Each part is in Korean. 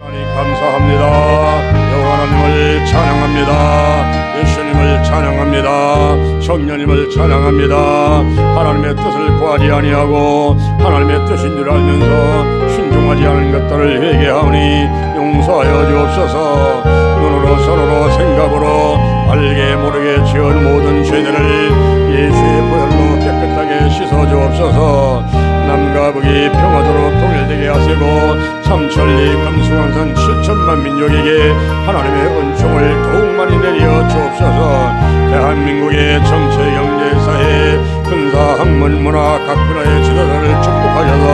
하나님 감사합니다. 여호와 하나님을 찬양합니다. 예수님을 찬양합니다. 성령님을 찬양합니다. 하나님의 뜻을 구하지 아니하고 하나님의 뜻인 줄 알면서 순종하지 않은 것들을 회개하오니 용서하여 주옵소서. 눈으로 손으로 생각으로 알게 모르게 지은 모든 죄들을 예수의 보혈로 깨끗하게 씻어 주옵소서. 남과 북이 평화도록 통일되게 하시고 삼천리 금수강산 7천만 민족에게 하나님의 은총을 더욱 많이 내려 주옵소서. 대한민국의 정치, 경제, 사회, 군사, 학문, 문화 각 분야의 지도자를 축복하셔서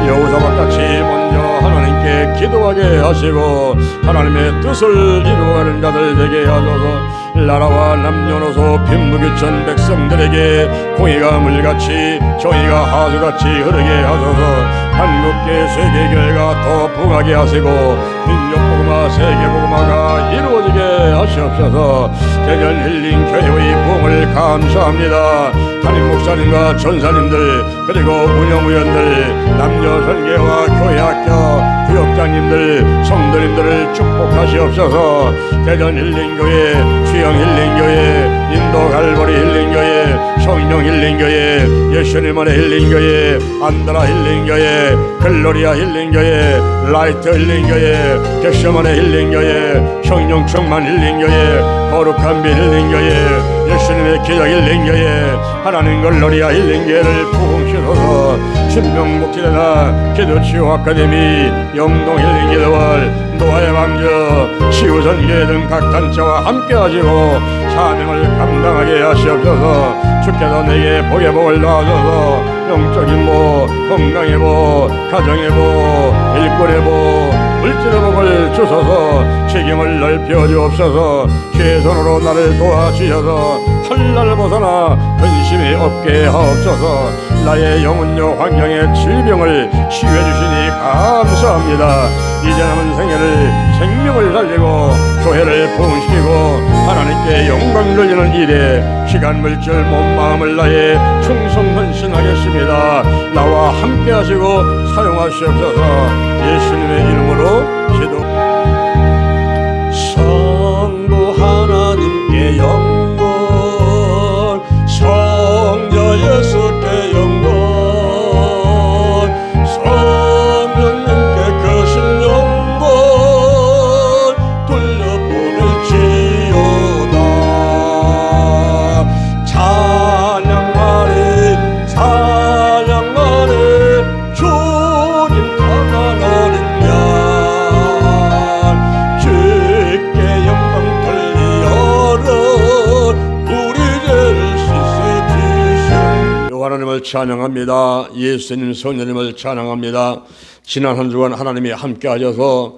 여호사박같이 먼저 하나님께 기도하게 하시고 하나님의 뜻을 이루어가는 자들 되게 하소서. 나라와 남녀노소 빈부귀천 백성들에게 공의가 물같이 정의가 하수같이 흐르게 하소서. 한국계 세계교회가 더 부하게 하시고 민족복음화 세계복음화가 이루어지게 하시옵소서. 대전 힐링교회의 부흥을 감사합니다. 담임 목사님과 전사님들 그리고 운영위원들 남녀 설계와 교회학교 구역장님들 성도님들을 축복하시옵소서. 대전 힐링교회, 주영 힐링교회, 인도 갈보리 힐링교회, 성령 힐링교회, 예수님만의 힐링교회, 안드라 힐링교회, 글로리아 힐링교회, 라이트 힐링교회, 겟세마네 힐링교회, 성령 충만 힐링교회, 거룩한 빛 힐링교회, 예수님의 기적 힐링교회, 하나님 글로리아 힐링교회를 부흥시켜서 신명복지대나 기도치유 아카데미, 영동 힐링기도월, 노아의 왕저, 치유선교회 등 각 단체와 함께 하시고 사명을 감당하게 하시옵소서. 주께서 내게 복의 복을 낳아줘서 영적인 복, 건강의 복, 가정의 복, 일꾼의 복, 물질의 복을 주소서. 책임을 넓혀 주옵소서. 최선으로 나를 도와주셔서 헐날 벗어나 근심이 없게 하옵소서. 나의 영혼요 환경의 질병을 치유해 주시니 감사합니다. 이제 남은 생애를 생명을 살리고 교회를 부흥시키고 하나님께 영광 돌리는 일에 시간 물질 몸 마음을 다해 충성 헌신하겠습니다. 나와 함께 하시고 사용하시옵소서. 예수님의 이름으로 기도. 성부 하나님께 영광, 성자 예수께 영광, 성령님께 크신 영광 돌려보낼지어다. 찬양하리 찬양하리 주님 강한 어린 양, 주께 영광 돌리어라 우리 죄를 씻어주신. 하나님을 찬양합니다. 예수님 성령님을 찬양합니다. 지난 한 주간 하나님이 함께 하셔서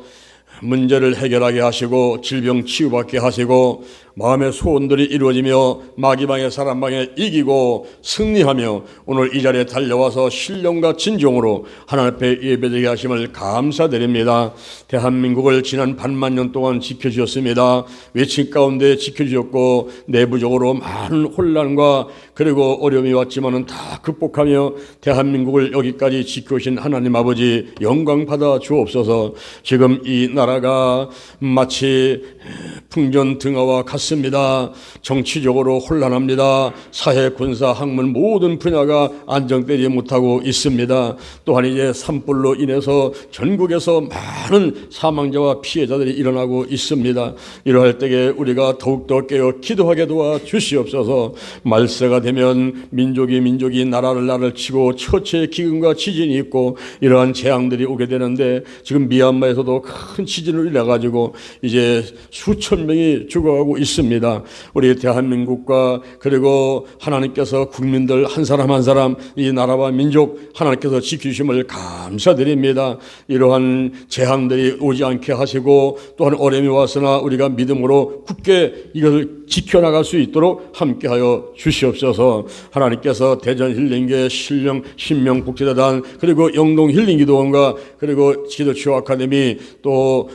문제를 해결하게 하시고 질병 치유받게 하시고 마음의 소원들이 이루어지며 마귀방의 사람방에 이기고 승리하며 오늘 이 자리에 달려와서 신령과 진정으로 하나님 앞에 예배드리게 하심을 감사드립니다. 대한민국을 지난 반만 년 동안 지켜주셨습니다. 외침 가운데 지켜주셨고 내부적으로 많은 혼란과 그리고 어려움이 왔지만은 다 극복하며 대한민국을 여기까지 지켜오신 하나님 아버지 영광 받아 주옵소서. 지금 이 나라가 마치 풍전등화와 같습니다. 정치적으로 혼란합니다. 사회, 군사, 학문 모든 분야가 안정되지 못하고 있습니다. 또한 이제 산불로 인해서 전국에서 많은 사망자와 피해자들이 일어나고 있습니다. 이러할 때에 우리가 더욱더 깨어 기도하게 도와주시옵소서. 말세가 되면 민족이 나라를 치고 처체의 기근과 지진이 있고 이러한 재앙들이 오게 되는데 지금 미얀마에서도 큰 지진을 일어나가지고 이제 수천 명이 죽어가고 있습니다. 우리 대한민국과 그리고 하나님께서 국민들 한 사람 한 사람 이 나라와 민족 하나님께서 지키심을 감사드립니다. 이러한 재앙들이 오지 않게 하시고 또한 어려움이 왔으나 우리가 믿음으로 굳게 이것을 지켜나갈 수 있도록 함께하여 주시옵소서. 하나님께서 대전 힐링교회 신명복지재단 그리고 영동 힐링기도원과 그리고 기도치유 아카데미 또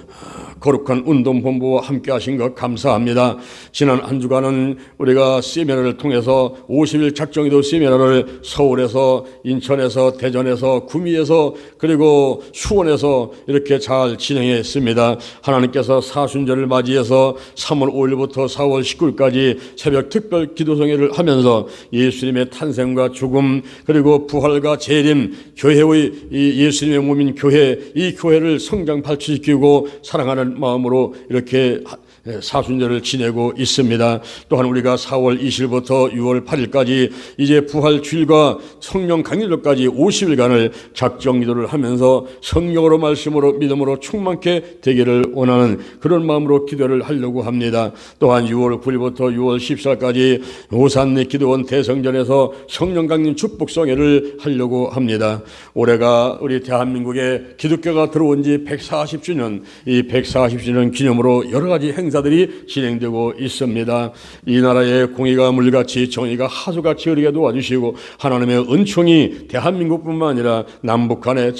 거룩한 운동본부와 함께 하신 것 감사합니다. 지난 한 주간은 우리가 세미나를 통해서 50일 작정기도 세미나를 서울에서, 인천에서, 대전에서, 구미에서, 그리고 수원에서 이렇게 잘 진행했습니다. 하나님께서 사순절을 맞이해서 3월 5일부터 4월 19일까지 새벽 특별 기도성회를 하면서 예수님의 탄생과 죽음, 그리고 부활과 재림, 교회의 이 예수님의 몸인 교회, 이 교회를 성장 발전시키고 사랑하는 마음으로 이렇게 사순절을 지내고 있습니다. 또한 우리가 4월 20일부터 6월 8일까지 이제 부활 주일과 성령 강일절까지 50일간을 작정 기도를 하면서 성령으로, 말씀으로, 믿음으로 충만케 되기를 원하는 그런 마음으로 기도를 하려고 합니다. 또한 6월 9일부터 6월 14일까지 오산리 기도원 대성전에서 성령 강림 축복성회를 하려고 합니다. 올해가 우리 대한민국에 기독교가 들어온 지 140주년, 이 140주년 기념으로 여러 가지 행사들이 진행되고 있습니다. 이 나라의 공의가 물같이, 정의가 하수같이 흐르게 도와주시고 하나님의 은총이 대한민국뿐만 아니라 남북한의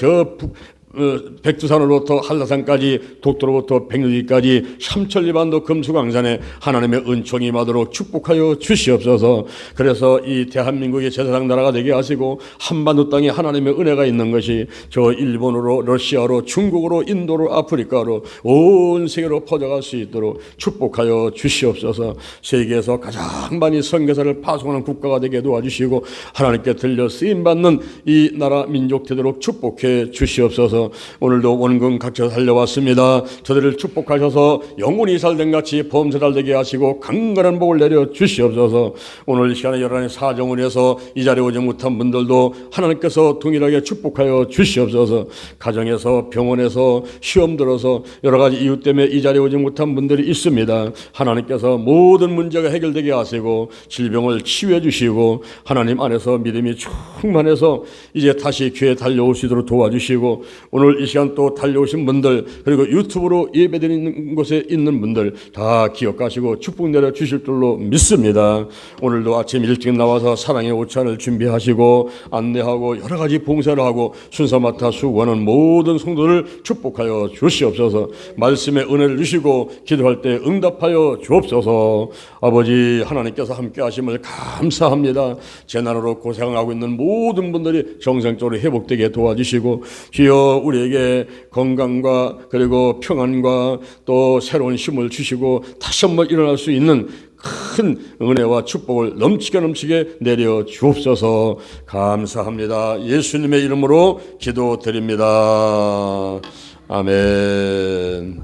백두산으로부터 한라산까지, 독도로부터 백리까지, 삼천리반도 금수강산에 하나님의 은총이 임하도록 축복하여 주시옵소서. 그래서 이 대한민국이 제사장 나라가 되게 하시고 한반도 땅에 하나님의 은혜가 있는 것이 저 일본으로, 러시아로, 중국으로, 인도로, 아프리카로, 온 세계로 퍼져갈 수 있도록 축복하여 주시옵소서. 세계에서 가장 많이 선교사를 파송하는 국가가 되게 도와주시고 하나님께 들려 쓰임받는 이 나라 민족 되도록 축복해 주시옵소서. 오늘도 원근 각처 살려왔습니다. 저들을 축복하셔서 영혼이 살된 같이 범사 잘되게 하시고 강건한 복을 내려 주시옵소서. 오늘 이 시간에 여러 가지 사정을 해서 이 자리에 오지 못한 분들도 하나님께서 동일하게 축복하여 주시옵소서. 가정에서, 병원에서, 시험 들어서 여러 가지 이유 때문에 이 자리에 오지 못한 분들이 있습니다. 하나님께서 모든 문제가 해결되게 하시고 질병을 치유해 주시고 하나님 안에서 믿음이 충만해서 이제 다시 교회에 달려올 수 있도록 도와주시고, 오늘 이 시간 또 달려오신 분들, 그리고 유튜브로 예배드리는 곳에 있는 분들 다 기억하시고 축복 내려 주실 줄로 믿습니다. 오늘도 아침 일찍 나와서 사랑의 오찬을 준비하시고 안내하고 여러 가지 봉사를 하고 순서 맡아 수고하는 모든 성도를 축복하여 주시옵소서. 말씀의 은혜를 주시고 기도할 때 응답하여 주옵소서. 아버지 하나님께서 함께 하심을 감사합니다. 재난으로 고생하고 있는 모든 분들이 정상적으로 회복되게 도와주시고, 주여 우리에게 건강과 그리고 평안과 또 새로운 힘을 주시고 다시 한번 일어날 수 있는 큰 은혜와 축복을 넘치게 내려 주옵소서. 감사합니다. 예수님의 이름으로 기도드립니다. 아멘.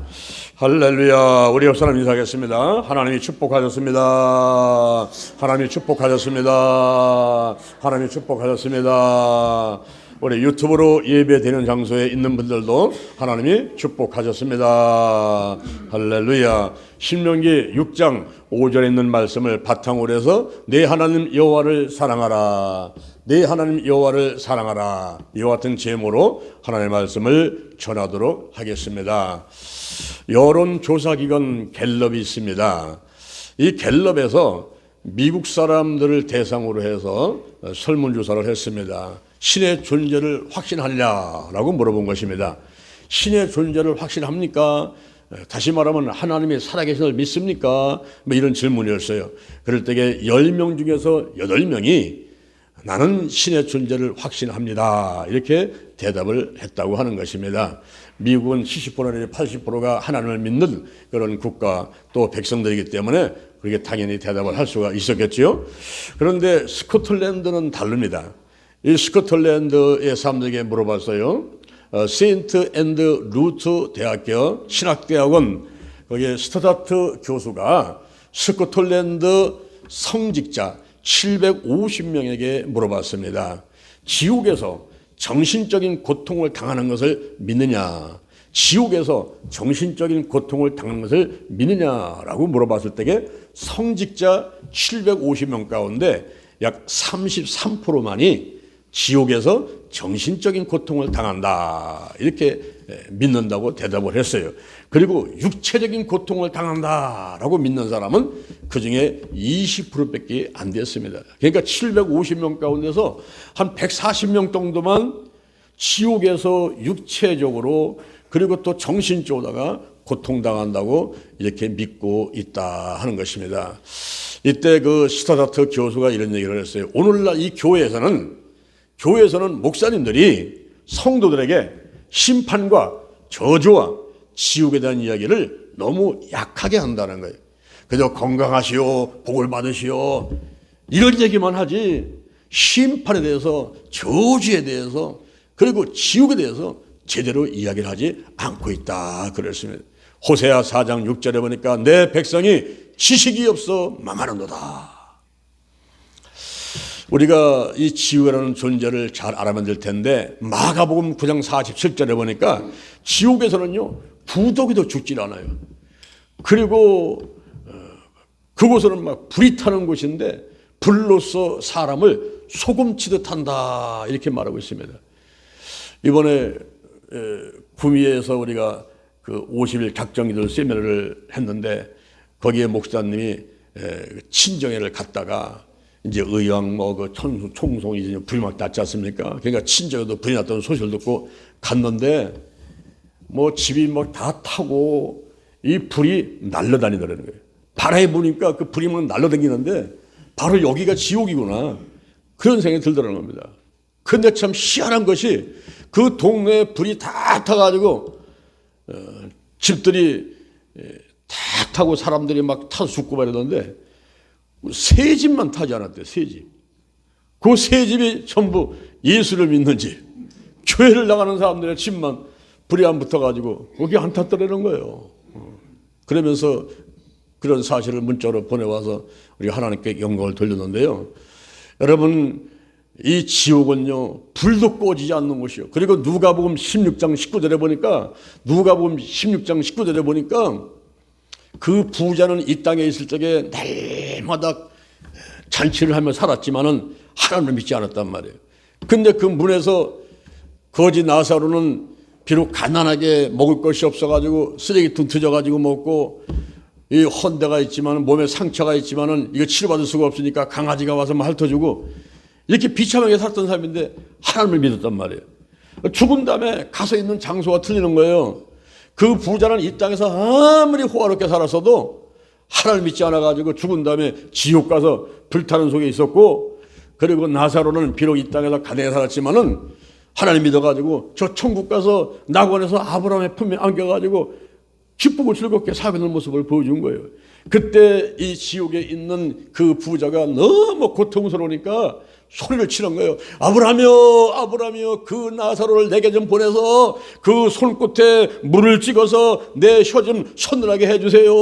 할렐루야. 우리 옆 사람 인사하겠습니다. 하나님이 축복하셨습니다. 하나님이 축복하셨습니다. 하나님이 축복하셨습니다. 우리 유튜브로 예배되는 장소에 있는 분들도 하나님이 축복하셨습니다. 할렐루야. 신명기 6장 5절에 있는 말씀을 바탕으로 해서 내 하나님 여호와를 사랑하라, 내 하나님 여호와를 사랑하라, 이와 같은 제목으로 하나님의 말씀을 전하도록 하겠습니다. 여론조사기관 갤럽이 있습니다. 이 갤럽에서 미국 사람들을 대상으로 해서 설문조사를 했습니다. 신의 존재를 확신하느냐라고 물어본 것입니다. 신의 존재를 확신합니까? 다시 말하면 하나님이 살아계신 걸 믿습니까? 뭐 이런 질문이었어요. 그럴 때에 10명 중에서 8명이 나는 신의 존재를 확신합니다, 이렇게 대답을 했다고 하는 것입니다. 미국은 70% 내지 80%가 하나님을 믿는 그런 국가 또 백성들이기 때문에 그렇게 당연히 대답을 할 수가 있었겠죠. 그런데 스코틀랜드는 다릅니다. 이 스코틀랜드의 사람들에게 물어봤어요. 세인트 앤드 루트 대학교 신학대학원 거기에 스타다트 교수가 스코틀랜드 성직자 750명에게 물어봤습니다. 지옥에서 정신적인 고통을 당하는 것을 믿느냐, 지옥에서 정신적인 고통을 당하는 것을 믿느냐라고 물어봤을 때에 성직자 750명 가운데 약 33%만이 지옥에서 정신적인 고통을 당한다, 이렇게 믿는다고 대답을 했어요. 그리고 육체적인 고통을 당한다라고 믿는 사람은 그중에 20%밖에 안 됐습니다. 그러니까 750명 가운데서 한 140명 정도만 지옥에서 육체적으로 그리고 또 정신적으로다가 고통당한다고 이렇게 믿고 있다 하는 것입니다. 이때 그 시타다트 교수가 이런 얘기를 했어요. 오늘날 이 교회에서는 목사님들이 성도들에게 심판과 저주와 지옥에 대한 이야기를 너무 약하게 한다는 거예요. 그저 건강하시오, 복을 받으시오, 이런 얘기만 하지 심판에 대해서, 저주에 대해서, 그리고 지옥에 대해서 제대로 이야기를 하지 않고 있다 그랬습니다. 호세아 4장 6절에 보니까 내 백성이 지식이 없어 망하는도다. 우리가 이 지옥이라는 존재를 잘 알아면 될 텐데, 마가복음 9장 47절에 보니까 지옥에서는요 부더기도 죽질 않아요. 그리고 그곳은 막 불이 타는 곳인데 불로서 사람을 소금치듯 한다 이렇게 말하고 있습니다. 이번에 구미에서 우리가 그 50일 작정기도 세미나를 했는데, 거기에 목사님이 친정회를 갔다가 이제 의왕 그 총송이 이제 불이 막 났지 않습니까? 그러니까 친정에도 불이 났다는 소식을 듣고 갔는데 뭐 집이 막 다 타고 이 불이 날아다니더라는 거예요. 바람이 부니까 그 불이 막 날아다니는데 바로 여기가 지옥이구나, 그런 생각이 들더라는 겁니다. 근데 참 희한한 것이 그 동네에 불이 다 타가지고 집들이 다 타고 사람들이 막 타서 죽고 말이던데 세 집만 타지 않았대요. 세 집. 그 세 집이 전부 예수를 믿는 집, 교회를 나가는 사람들의 집만 불이 안 붙어가지고 거기 안 탔더라는 거예요. 그러면서 그런 사실을 문자로 보내와서 우리가 하나님께 영광을 돌렸는데요. 여러분, 이 지옥은요 불도 꺼지지 않는 곳이요. 그리고 누가복음 16장 19절에 보니까 그 부자는 이 땅에 있을 적에 날마다 잔치를 하며 살았지만은 하나님을 믿지 않았단 말이에요. 근데 그 문에서 거지 나사로는 비록 가난하게 먹을 것이 없어가지고 쓰레기통 드져가지고 먹고, 이 헌대가 있지만 몸에 상처가 있지만은 이거 치료받을 수가 없으니까 강아지가 와서 핥아주고 이렇게 비참하게 살았던 사람인데 하나님을 믿었단 말이에요. 죽은 다음에 가서 있는 장소가 틀리는 거예요. 그 부자는 이 땅에서 아무리 호화롭게 살았어도 하나님을 믿지 않아가지고 죽은 다음에 지옥 가서 불타는 속에 있었고, 그리고 나사로는 비록 이 땅에서 가난하게 살았지만은 하나님 믿어가지고 저 천국 가서 낙원에서 아브라함의 품에 안겨가지고 기쁘고 즐겁게 살고 있는 모습을 보여준 거예요. 그때 이 지옥에 있는 그 부자가 너무 고통스러우니까 소리를 치는 거예요. 아브라함이여, 아브라함이여, 그 나사로를 내게 좀 보내서 그 손끝에 물을 찍어서 내 혀 좀 서늘하게 해주세요.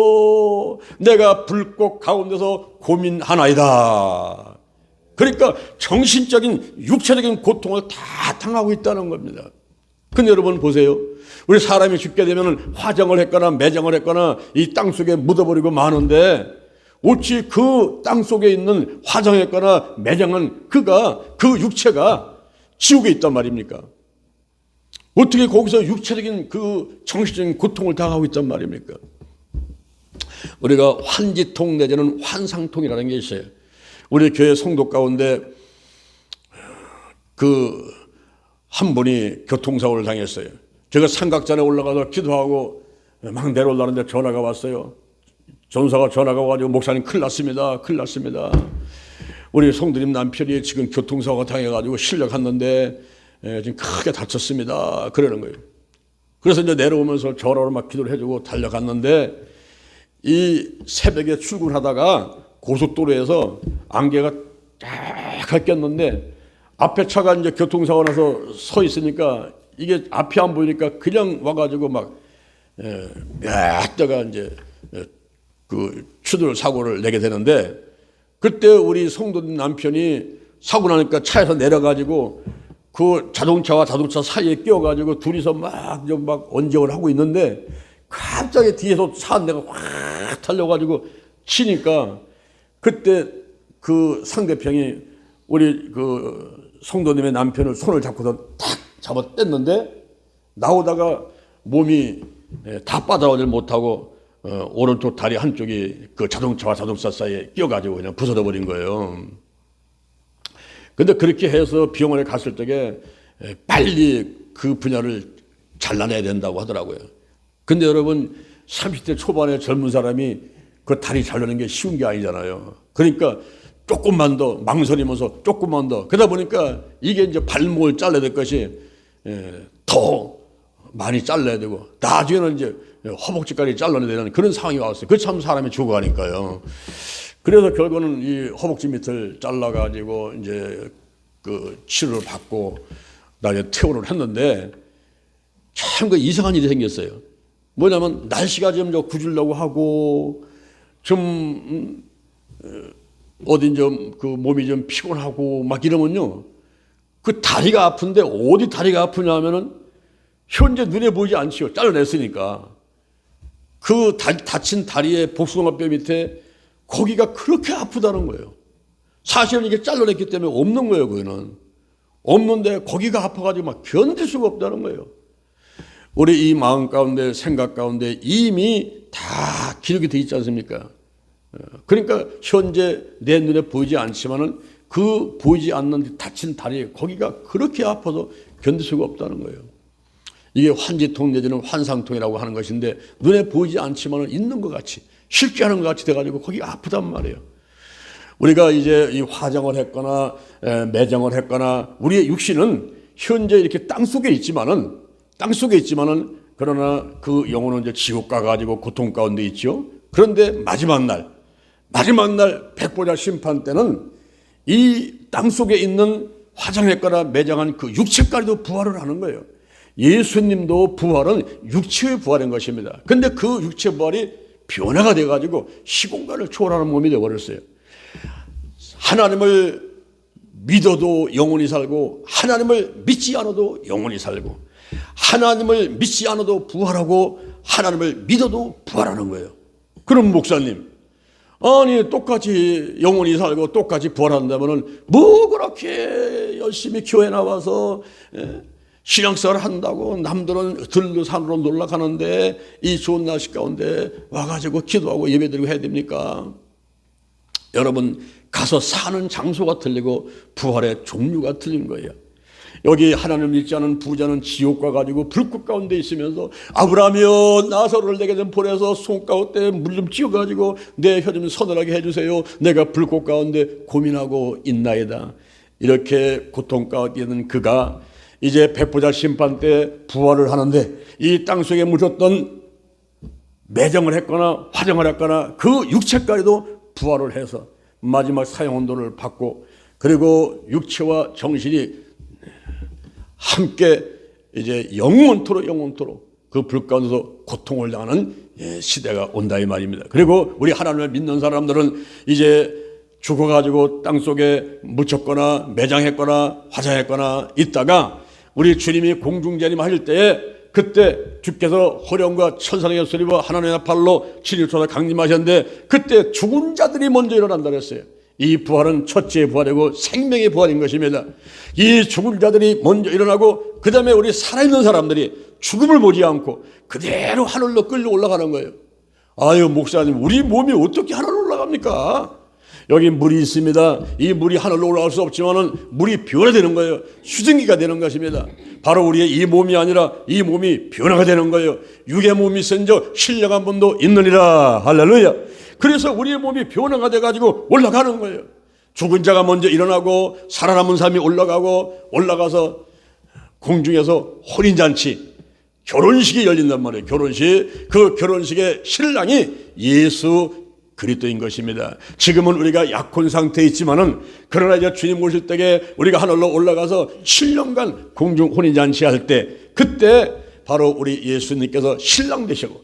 내가 불꽃 가운데서 고민하나이다. 그러니까 정신적인 육체적인 고통을 다 당하고 있다는 겁니다. 근데 여러분 보세요. 우리 사람이 죽게 되면 화장을 했거나 매장을 했거나 이 땅속에 묻어버리고 마는데, 어찌 그 땅속에 있는 화장했거나 매장한 그 육체가 지옥에 있단 말입니까? 어떻게 거기서 육체적인 그 정신적인 고통을 당하고 있단 말입니까? 우리가 환지통 내지는 환상통이라는 게 있어요. 우리 교회 성도 가운데 그 한 분이 교통사고를 당했어요. 제가 삼각산에 올라가서 기도하고 막 내려올라는데 전화가 왔어요. 전사가 전화가 와가지고 목사님 큰일 났습니다. 큰일 났습니다. 우리 성도님 남편이 지금 교통사고가 당해가지고 실려 갔는데 지금 크게 다쳤습니다. 그러는 거예요. 그래서 이제 내려오면서 전화로 막 기도를 해주고 달려갔는데, 이 새벽에 출근하다가 고속도로에서 안개가 쫙 꼈는데 앞에 차가 이제 교통사고 나서 서 있으니까 이게 앞이 안 보이니까 그냥 와가지고 막 때가 이제 그 추돌 사고를 내게 되는데, 그때 우리 성도님 남편이 사고 나니까 차에서 내려가지고 그 자동차와 자동차 사이에 끼어가지고 둘이서 막 언쟁을 하고 있는데 갑자기 뒤에서 차 한 대가 확 달려가지고 치니까, 그때 그 상대편이 우리 그 성도님의 남편을 손을 잡고서 탁 잡아 뗐는데 나오다가 몸이 다 빠져나오질 못하고 오른쪽 다리 한쪽이 그 자동차와 자동차 사이에 끼어가지고 그냥 부서져 버린 거예요. 근데 그렇게 해서 병원에 갔을 적에 빨리 그 분야를 잘라내야 된다고 하더라고요. 근데 여러분, 30대 초반의 젊은 사람이 그 다리 자르는 게 쉬운 게 아니잖아요. 그러니까 조금만 더 망설이면서 조금만 더 그러다 보니까 이게 이제 발목을 잘라야 될 것이 더 많이 잘라야 되고 나중에는 이제 허벅지까지 잘라내야 되는 그런 상황이 왔어요. 그 참 사람이 죽어가니까요. 그래서 결국은 이 허벅지 밑을 잘라가지고 이제 그 치료를 받고 나중에 퇴원을 했는데 참 그 이상한 일이 생겼어요. 뭐냐면 날씨가 좀 구질려고 하고 좀 어딘 좀 그 몸이 좀 피곤하고 막 이러면요. 그 다리가 아픈데 어디 다리가 아프냐면은 현재 눈에 보이지 않지요. 잘라냈으니까. 그 다친 다리의 복숭아뼈 밑에 거기가 그렇게 아프다는 거예요. 사실은 이게 잘라냈기 때문에 없는 거예요. 거기는. 없는데 거기가 아파가지고 막 견딜 수가 없다는 거예요. 우리 이 마음 가운데 생각 가운데 이미 다 기록이 돼 있지 않습니까? 그러니까 현재 내 눈에 보이지 않지만은 그 보이지 않는 다친 다리 거기가 그렇게 아파서 견딜 수가 없다는 거예요. 이게 환지통 내지는 환상통이라고 하는 것인데 눈에 보이지 않지만은 있는 것 같이 실제 하는 것 같이 돼가지고 거기가 아프단 말이에요. 우리가 이제 이 화장을 했거나 매장을 했거나 우리의 육신은 현재 이렇게 땅 속에 있지만은 그러나 그 영혼은 이제 지옥 가가지고 고통 가운데 있죠. 그런데 마지막 날 백보자 심판 때는 이 땅 속에 있는 화장했거나 매장한 그 육체까지도 부활을 하는 거예요. 예수님도 부활은 육체의 부활인 것입니다. 그런데 그 육체 부활이 변화가 돼가지고 시공간을 초월하는 몸이 되어버렸어요. 하나님을 믿어도 영원히 살고 하나님을 믿지 않아도 영원히 살고 하나님을 믿지 않아도 부활하고 하나님을 믿어도 부활하는 거예요. 그럼 목사님 아니 똑같이 영원히 살고 똑같이 부활한다면은 뭐 그렇게 열심히 교회 나와서 신앙생활을 한다고 남들은 들로 산으로 놀러 가는데 이 좋은 날씨 가운데 와가지고 기도하고 예배드리고 해야 됩니까? 여러분 가서 사는 장소가 틀리고 부활의 종류가 틀린 거예요. 여기 하나님을 믿지 않은 부자는 지옥 가가지고 불꽃 가운데 있으면서 아브라함이여 나사로를 내게 좀 보내서 손가락에 물 좀 찍어가지고 내 혀 좀 서늘하게 해주세요. 내가 불꽃 가운데 고민하고 있나이다. 이렇게 고통 가운데 있는 그가 이제 백보자 심판 때 부활을 하는데 이 땅속에 묻었던 매정을 했거나 화정을 했거나 그 육체까지도 부활을 해서 마지막 사형언도를 받고 그리고 육체와 정신이 함께 이제 영원토록 그 불 가운데서 고통을 당하는 시대가 온다 이 말입니다. 그리고 우리 하나님을 믿는 사람들은 이제 죽어가지고 땅속에 묻혔거나 매장했거나 화장했거나 있다가 우리 주님이 공중재림 하실 때에 그때 주께서 호령과 천사의 소리와 하나님의 팔로 진일초사 강림하셨는데 그때 죽은 자들이 먼저 일어난다 그랬어요. 이 부활은 첫째 부활이고 생명의 부활인 것입니다. 이 죽은 자들이 먼저 일어나고 그 다음에 우리 살아있는 사람들이 죽음을 보지 않고 그대로 하늘로 끌려 올라가는 거예요. 아유 목사님 우리 몸이 어떻게 하늘로 올라갑니까? 여기 물이 있습니다. 이 물이 하늘로 올라갈 수 없지만은 물이 변화되는 거예요. 수증기가 되는 것입니다. 바로 우리의 이 몸이 아니라 이 몸이 변화가 되는 거예요. 육의 몸이 센저 신령한 분도 있느니라. 할렐루야. 그래서 우리의 몸이 변화가 돼가지고 올라가는 거예요. 죽은 자가 먼저 일어나고 살아남은 사람이 올라가서 공중에서 혼인잔치 결혼식이 열린단 말이에요. 결혼식. 그 결혼식의 신랑이 예수 그리스도인 것입니다. 지금은 우리가 약혼 상태에 있지만은 그러나 이제 주님 오실 때에 우리가 하늘로 올라가서 7년간 공중 혼인잔치 할 때 그때 바로 우리 예수님께서 신랑 되시고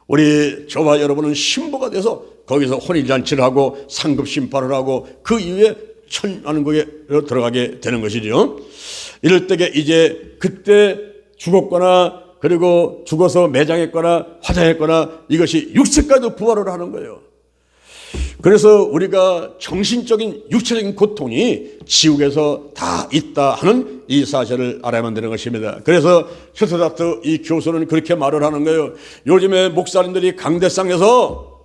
우리 저와 여러분은 신부가 돼서 거기서 혼인잔치를 하고 상급 심판을 하고 그 이후에 천안국에 들어가게 되는 것이죠. 이럴 때에 이제 그때 죽었거나 그리고 죽어서 매장했거나 화장했거나 이것이 육체까지도 부활을 하는 거예요. 그래서 우리가 정신적인 육체적인 고통이 지옥에서 다 있다 하는 이 사실을 알아야만 되는 것입니다. 그래서 슈트다트 이 교수는 그렇게 말을 하는 거예요. 요즘에 목사님들이 강대상에서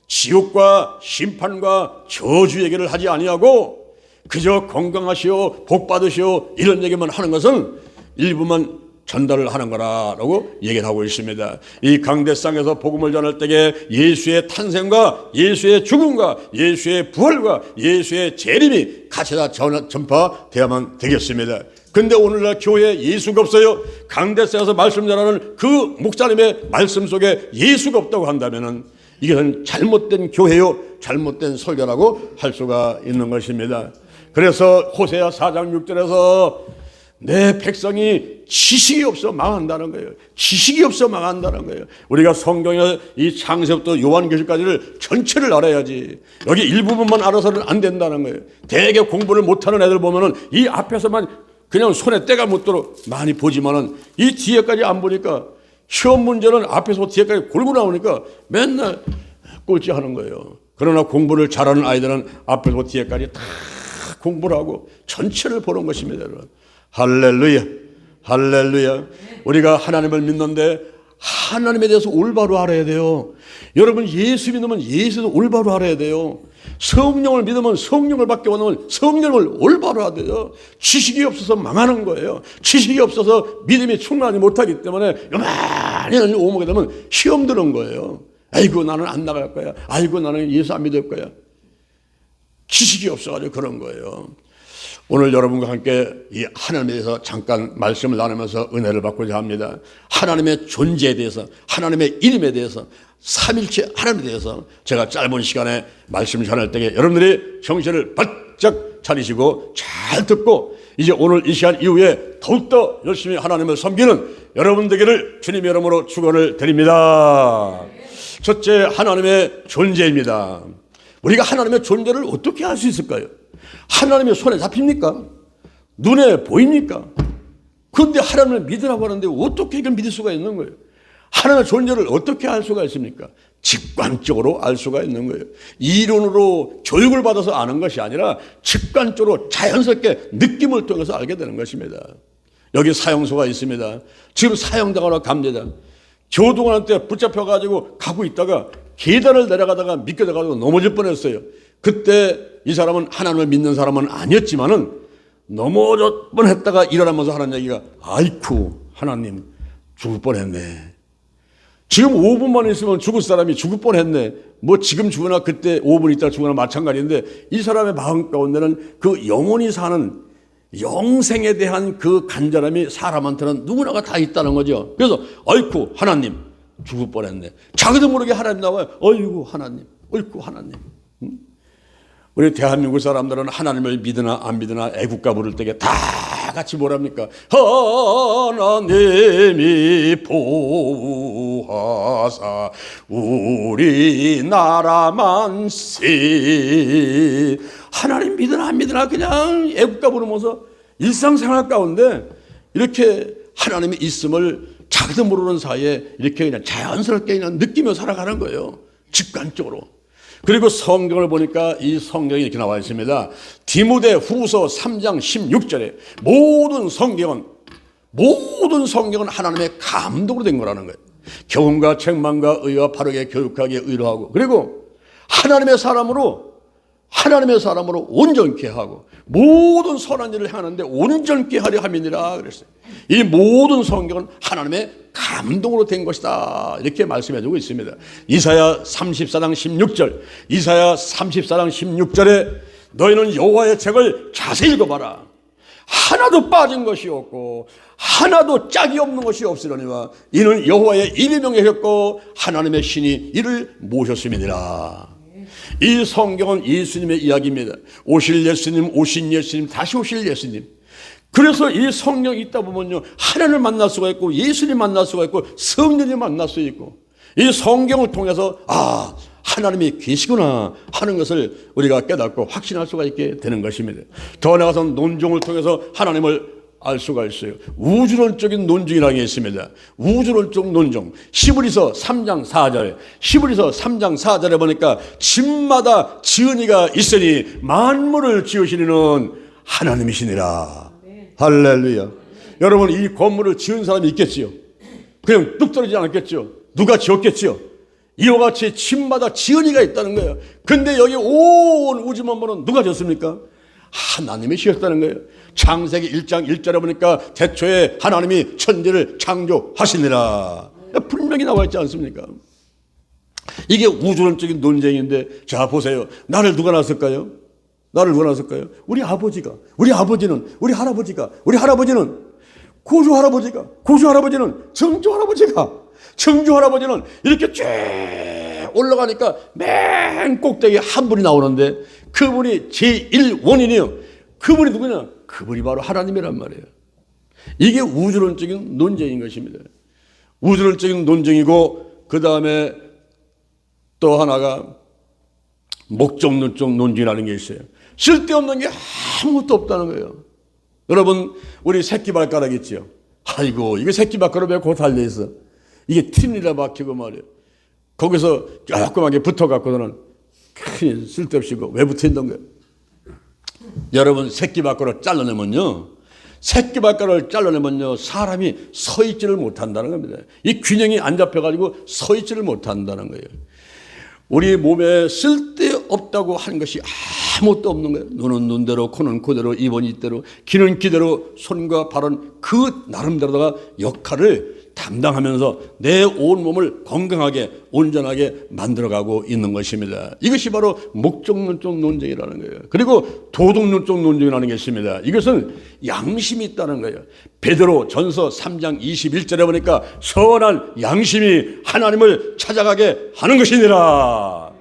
지옥과 심판과 저주 얘기를 하지 아니하고 그저 건강하시오 복 받으시오 이런 얘기만 하는 것은 일부만 전달을 하는 거라고 얘기를 하고 있습니다. 이 강대상에서 복음을 전할 때에 예수의 탄생과 예수의 죽음과 예수의 부활과 예수의 재림이 같이 다 전파되어야만 되겠습니다. 근데 오늘날 교회에 예수가 없어요. 강대상에서 말씀 전하는 그 목사님의 말씀 속에 예수가 없다고 한다면은 이것은 잘못된 교회요, 잘못된 설교라고 할 수가 있는 것입니다. 그래서 호세아 4장 6절에서 내 백성이 지식이 없어 망한다는 거예요. 지식이 없어 망한다는 거예요. 우리가 성경의 이 창세부터 요한계시까지를 전체를 알아야지. 여기 일부분만 알아서는 안 된다는 거예요. 대개 공부를 못하는 애들 보면은 이 앞에서만 그냥 손에 때가 묻도록 많이 보지만은 이 뒤에까지 안 보니까 시험 문제는 앞에서 뒤에까지 골고 나오니까 맨날 꼴찌하는 거예요. 그러나 공부를 잘하는 아이들은 앞에서 뒤에까지 다 공부를 하고 전체를 보는 것입니다. 여러분. 할렐루야, 할렐루야. 우리가 하나님을 믿는데 하나님에 대해서 올바로 알아야 돼요. 여러분, 예수 믿으면 예수도 올바로 알아야 돼요. 성령을 믿으면 성령을 받게 원하면 성령을 올바로 알아야 돼요. 지식이 없어서 망하는 거예요. 지식이 없어서 믿음이 충만하지 못하기 때문에 요만히 오목에 되면 시험 드는 거예요. 아이고 나는 안 나갈 거야. 아이고 나는 예수 안 믿을 거야. 지식이 없어가지고 그런 거예요. 오늘 여러분과 함께 이 하나님에 대해서 잠깐 말씀을 나누면서 은혜를 받고자 합니다. 하나님의 존재에 대해서, 하나님의 이름에 대해서, 삼일체 하나님에 대해서 제가 짧은 시간에 말씀을 전할 때에 여러분들이 정신을 바짝 차리시고 잘 듣고 이제 오늘 이 시간 이후에 더욱더 열심히 하나님을 섬기는 여러분 되기를 주님의 이름으로 축원을 드립니다. 첫째, 하나님의 존재입니다. 우리가 하나님의 존재를 어떻게 알 수 있을까요? 하나님의 손에 잡힙니까? 눈에 보입니까? 그런데 하나님을 믿으라고 하는데 어떻게 이걸 믿을 수가 있는 거예요? 하나님의 존재를 어떻게 알 수가 있습니까? 직관적으로 알 수가 있는 거예요. 이론으로 교육을 받아서 아는 것이 아니라 직관적으로 자연스럽게 느낌을 통해서 알게 되는 것입니다. 여기 사형소가 있습니다. 지금 사형당하러 갑니다. 교도관한테 붙잡혀가지고 가고 있다가 계단을 내려가다가 미끄러져가지고 넘어질 뻔했어요. 그때 이 사람은 하나님을 믿는 사람은 아니었지만은 넘어질 뻔했다가 일어나면서 하는 얘기가 아이쿠 하나님 죽을 뻔했네. 지금 5분만 있으면 죽을 사람이 죽을 뻔했네. 뭐 지금 죽으나 그때 5분 있다가 죽으나 마찬가지인데 이 사람의 마음 가운데는 그 영원히 사는 영생에 대한 그 간절함이 사람한테는 누구나가 다 있다는 거죠. 그래서 아이쿠 하나님 죽을 뻔했네. 자기도 모르게 하나님 나와요. 어이구 하나님, 어이구 하나님. 우리 대한민국 사람들은 하나님을 믿으나 안 믿으나 애국가 부를 때에 다 같이 뭐랍니까? 하나님이 보호하사 우리나라 만세. 하나님 믿으나 안 믿으나 그냥 애국가 부르면서 일상생활 가운데 이렇게 하나님이 있음을 자기도 모르는 사이에 이렇게 그냥 자연스럽게 그냥 느끼며 살아가는 거예요. 직관적으로. 그리고 성경을 보니까 이 성경이 이렇게 나와 있습니다. 디모데 후서 3장 16절에 모든 성경은 하나님의 감동으로 된 거라는 거예요. 교훈과 책망과 의와 바르게 교육하기에 의로하고 그리고 하나님의 사람으로 온전케 하고 모든 선한 일을 행하는데 온전케 하려 함이니라 그랬어요. 이 모든 성경은 하나님의 감동으로 된 것이다 이렇게 말씀해 주고 있습니다. 이사야 34장 16절에 너희는 여호와의 책을 자세히 읽어봐라. 하나도 빠진 것이 없고 하나도 짝이 없는 것이 없으려니와 이는 여호와의 일이 명예했고 하나님의 신이 이를 모셨음이니라. 이 성경은 예수님의 이야기입니다. 오실 예수님, 오신 예수님, 다시 오실 예수님. 그래서 이 성경이 있다 보면요 하나님을 만날 수가 있고 예수님 만날 수가 있고 성령님 만날 수 있고 이 성경을 통해서 아 하나님이 계시구나 하는 것을 우리가 깨닫고 확신할 수가 있게 되는 것입니다. 더 나아가서 논증을 통해서 하나님을 알 수가 있어요. 우주론적인 논증이라는 게 있습니다. 우주론적 논증. 히브리서 3장 4절에 보니까 집마다 지은이가 있으니 만물을 지으시는 하나님이시니라. 할렐루야. 여러분 이 건물을 지은 사람이 있겠지요? 그냥 뚝 떨어지지 않았겠죠? 누가 지었겠지요? 이와 같이 집마다 지은이가 있다는 거예요. 근데 여기 온 우주 만물은 누가 지었습니까? 하나님이 지었다는 거예요. 창세기 1장 1절에 보니까 태초에 하나님이 천지를 창조하시니라. 분명히 나와 있지 않습니까? 이게 우주론적인 논쟁인데, 자 보세요. 나를 누가 낳았을까요? 나를 누가 낳았을까요? 우리 아버지가, 우리 아버지는, 우리 할아버지가, 우리 할아버지는, 고조 할아버지는, 정조 할아버지는 이렇게 쭉 올라가니까 맨 꼭대기에 한 분이 나오는데, 그분이 제1원인이요. 그분이 누구냐? 그분이 바로 하나님이란 말이에요. 이게 우주론적인 논쟁인 것입니다. 우주론적인 논쟁이고, 그 다음에 또 하나가 목적론적 논쟁이라는 게 있어요. 쓸데없는 게 아무것도 없다는 거예요. 여러분, 우리 새끼발가락 있죠? 아이고, 이게 새끼발가락 왜 곧 달려있어? 이게 틴이라 박히고 말이에요. 거기서 조그맣게 붙어갖고는 큰일 쓸데없이 왜 붙어있는 거예요? 여러분, 새끼발가락 잘라내면요, 새끼발가락을 잘라내면요, 사람이 서 있지를 못한다는 겁니다. 이 균형이 안 잡혀가지고 서 있지를 못한다는 거예요. 우리 몸에 쓸데없다고 하는 것이 아무것도 없는 거예요. 눈은 눈대로, 코는 코대로, 입은 이대로, 귀는 귀대로, 손과 발은 그 나름대로다가 역할을 담당하면서 내 온몸을 건강하게 온전하게 만들어가고 있는 것입니다. 이것이 바로 목적론적 논쟁이라는 거예요. 그리고 도덕론적 논쟁이라는 것입니다. 이것은 양심이 있다는 거예요. 베드로 전서 3장 21절에 보니까 선한 양심이 하나님을 찾아가게 하는 것이니라.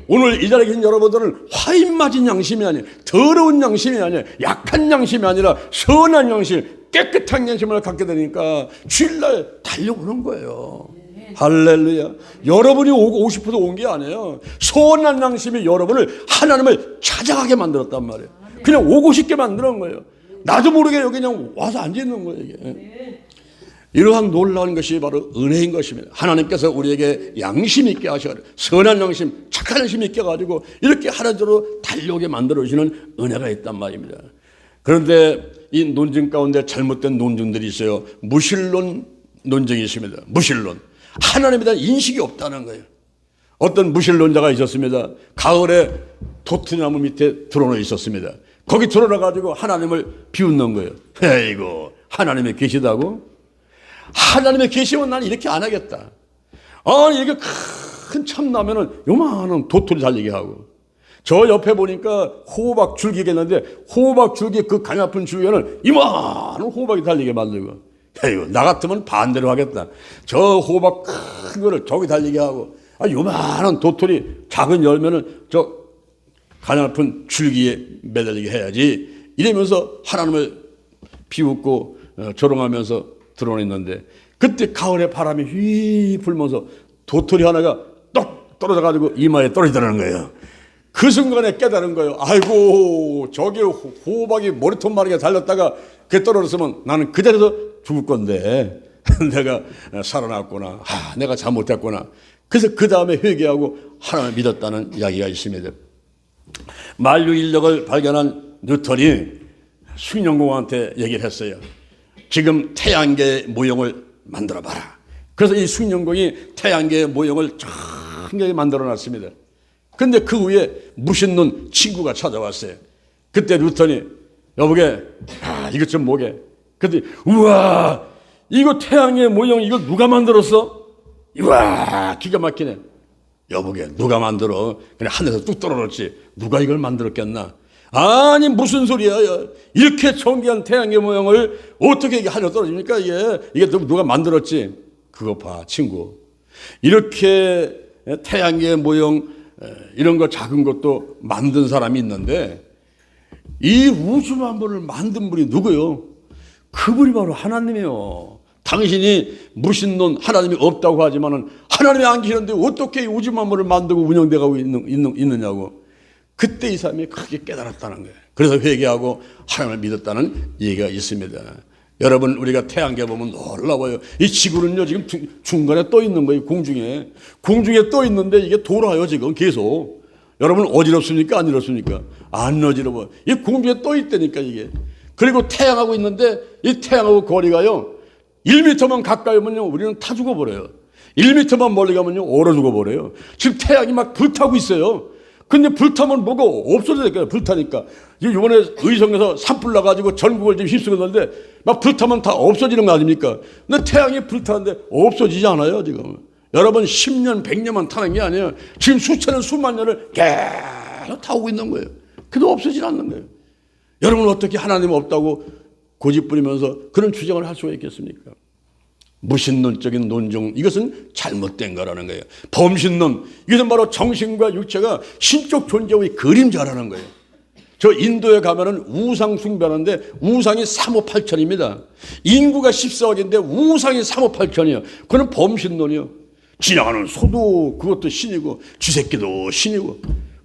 오늘 이 자리에 계신 여러분들은 화인 맞은 양심이 아니에요. 더러운 양심이 아니에요. 약한 양심이 아니라 선한 양심, 깨끗한 양심을 갖게 되니까 주일날 달려오는 거예요. 할렐루야. 여러분이 오고 싶어서 온 게 아니에요. 선한 양심이 여러분을 하나님을 찾아가게 만들었단 말이에요. 그냥 오고 싶게 만드는 거예요. 나도 모르게 여기 그냥 와서 앉아있는 거예요. 이게. 이러한 놀라운 것이 바로 은혜인 것입니다. 하나님께서 우리에게 양심 있게 하셔가지고, 선한 양심, 착한 양심 있게 가지고 이렇게 하나님으로 달려오게 만들어주시는 은혜가 있단 말입니다. 그런데 이 논쟁 가운데 잘못된 논쟁들이 있어요. 무신론 논쟁이 있습니다. 무신론. 하나님에 대한 인식이 없다는 거예요. 어떤 무신론자가 있었습니다. 가을에 도트나무 밑에 드러나 있었습니다. 거기 드러나 가지고 하나님을 비웃는 거예요. 에이고, 하나님이 계시다고? 하나님의 계시면 난 이렇게 안 하겠다. 이렇게 큰 참나면은 요만한 도토리 달리게 하고, 저 옆에 보니까 호박 줄기가 있는데 호박 줄기 그 가냘픈 줄기는 이만한 호박이 달리게 만들고, 이거 나 같으면 반대로 하겠다. 저 호박 큰 거를 저기 달리게 하고, 요만한 도토리 작은 열매는 저 가냘픈 줄기에 매달리게 해야지. 이러면서 하나님을 비웃고 조롱하면서 들어오고 있는데, 그때 가을에 바람이 휘 불면서 도토리 하나가 똑 떨어져가지고 이마에 떨어지더라는 거예요. 그 순간에 깨달은 거예요. 아이고, 저기 호박이 머리통 마르게 달렸다가 그게 떨어졌으면 나는 그 자리에서 죽을 건데 내가 살아났구나. 내가 잘못했구나. 그래서 그 다음에 회개하고 하나님을 믿었다는 이야기가 있습니다. 만류 인력을 발견한 뉴턴이 숙련공한테 얘기를 했어요. 지금 태양계의 모형을 만들어봐라. 그래서 이 숙련공이 태양계의 모형을 정확하게 만들어놨습니다. 근데 그 후에 무신론 친구가 찾아왔어요. 그때 뉴턴이, 여보게, 이것 좀 뭐게? 그때, 우와, 이거 태양의 모형 이거 누가 만들었어? 우와, 기가 막히네. 여보게, 누가 만들어? 그냥 하늘에서 뚝 떨어졌지. 누가 이걸 만들었겠나? 아니, 무슨 소리야. 이렇게 존귀한 태양의 모형을 어떻게 이게 하늘에 떨어집니까? 이게 누가 만들었지? 그거 봐, 친구. 이렇게 태양의 모형, 이런 거 작은 것도 만든 사람이 있는데, 이 우주 만물을 만든 분이 누구요? 그분이 바로 하나님이에요. 당신이 무신론 하나님이 없다고 하지만은 하나님이 안 계시는데 어떻게 우주 만물을 만들고 운영되고 있느냐고. 그때 이 사람이 크게 깨달았다는 거예요. 그래서 회개하고 하나님을 믿었다는 얘기가 있습니다. 여러분, 우리가 태양계 보면 놀라워요. 이 지구는요, 지금 중간에 떠 있는 거예요. 공중에 떠 있는데 이게 돌아요, 지금 계속. 여러분, 어지럽습니까? 안 어지럽습니까? 안 어지러워. 이 공중에 떠 있다니까, 이게. 그리고 태양하고 있는데 이 태양하고 거리가요, 1m만 가까이 오면요, 우리는 타 죽어버려요. 1m만 멀리 가면요, 얼어 죽어버려요. 지금 태양이 막 불타고 있어요. 근데 불타면 뭐가 없어지니까, 불타니까. 이번에 의성에서 산불 나가지고 전국을 지금 휩쓸었는데 막 불타면 다 없어지는 거 아닙니까? 근데 태양이 불타는데 없어지지 않아요, 지금. 여러분 10년, 100년만 타는 게 아니에요. 지금 수천년, 수만 년을 계속 타고 있는 거예요. 그래도 없어지지 않는 거예요. 여러분은 어떻게 하나님 없다고 고집부리면서 그런 주장을 할 수가 있겠습니까? 무신론적인 논정, 이것은 잘못된 거라는 거예요. 범신론, 이것은 바로 정신과 육체가 신적 존재의 그림자라는 거예요. 저 인도에 가면은 우상 숭배하는데 우상이 3억 8천입니다. 인구가 14억인데 우상이 3억 8천이에요. 그건 범신론이요. 지나가는 소도 그것도 신이고 쥐새끼도 신이고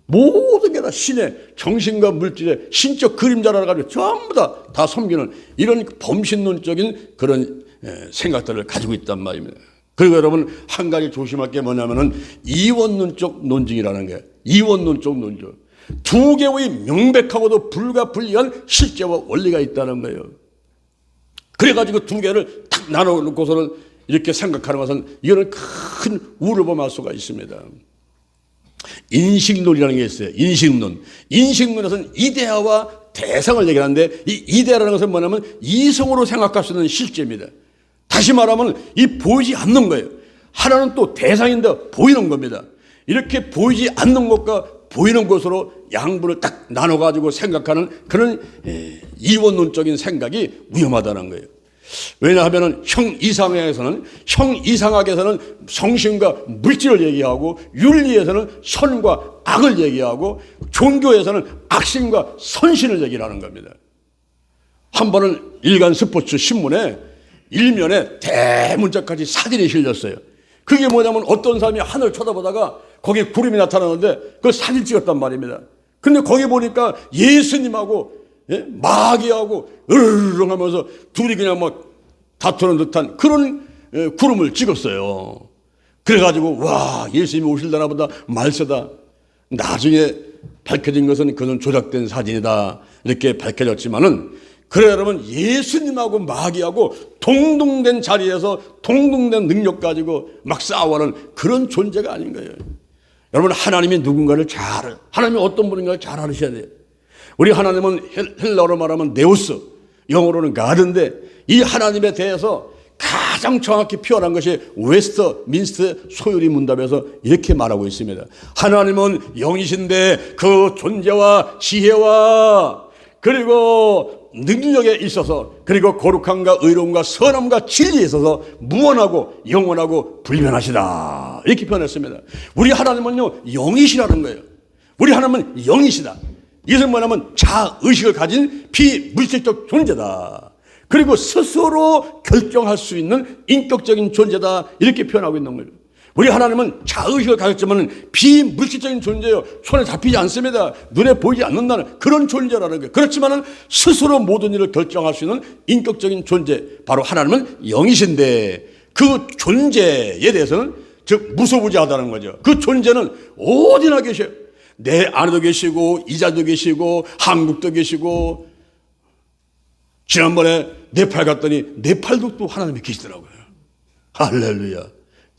모든 게 다 신의 정신과 물질의 신적 그림자라 가지고 전부 다 섬기는 이런 범신론적인 그런 생각들을 가지고 있단 말입니다. 그리고 여러분 한 가지 조심할 게 뭐냐면은 이원론적 논증이라는 게 이원론적 논증. 두 개의 명백하고도 불가분리한 실제와 원리가 있다는 거예요. 그래가지고 두 개를 탁 나눠놓고서는 이렇게 생각하는 것은 이거는 큰 우를 범할 수가 있습니다. 인식론이라는 게 있어요. 인식론. 인식론에서는 이데아와 대상을 얘기하는데 이 이데아라는 것은 뭐냐면 이성으로 생각할 수 있는 실제입니다. 다시 말하면 이 보이지 않는 거예요. 하나는 또 대상인데 보이는 겁니다. 이렇게 보이지 않는 것과 보이는 것으로 양분을 딱 나눠가지고 생각하는 그런 이원론적인 생각이 위험하다는 거예요. 왜냐하면 형이상학에서는 성신과 물질을 얘기하고 윤리에서는 선과 악을 얘기하고 종교에서는 악신과 선신을 얘기하는 겁니다. 한 번은 일간 스포츠 신문에 일면에 대문짝까지 사진이 실렸어요. 그게 뭐냐면 어떤 사람이 하늘을 쳐다보다가 거기에 구름이 나타나는데 그걸 사진 찍었단 말입니다. 근데 거기 보니까 예수님하고 마귀하고 으르렁 하면서 둘이 그냥 막 다투는 듯한 그런 구름을 찍었어요. 그래가지고 와, 예수님이 오실려나 보다 말세다. 나중에 밝혀진 것은 그는 조작된 사진이다 이렇게 밝혀졌지만은, 그래 여러분, 예수님하고 마귀하고 동등된 자리에서 동등된 능력 가지고 막 싸워하는 그런 존재가 아닌 거예요. 여러분, 하나님이 누군가를 하나님이 어떤 분인가를 잘 알으셔야 돼요. 우리 하나님은 헬라어로 말하면 네오스, 영어로는 가드인데 이 하나님에 대해서 가장 정확히 표현한 것이 웨스트민스터 소요리 문답에서 이렇게 말하고 있습니다. 하나님은 영이신데 그 존재와 지혜와 그리고 능력에 있어서, 그리고 거룩함과 의로움과 선함과 진리에 있어서 무한하고 영원하고 불변하시다 이렇게 표현했습니다. 우리 하나님은요 영이시라는 거예요. 우리 하나님은 영이시다. 이것은 뭐냐면 자의식을 가진 비물질적 존재다. 그리고 스스로 결정할 수 있는 인격적인 존재다 이렇게 표현하고 있는 거예요. 우리 하나님은 자의식을 가졌지만 비물질적인 존재예요. 손에 잡히지 않습니다. 눈에 보이지 않는다는 그런 존재라는 거예요. 그렇지만 스스로 모든 일을 결정할 수 있는 인격적인 존재, 바로 하나님은 영이신데 그 존재에 대해서는 즉 무소부지하다는 거죠. 그 존재는 어디나 계셔요. 내 안에도 계시고 이자도 계시고 한국도 계시고, 지난번에 네팔 갔더니 네팔도 또 하나님이 계시더라고요. 할렐루야.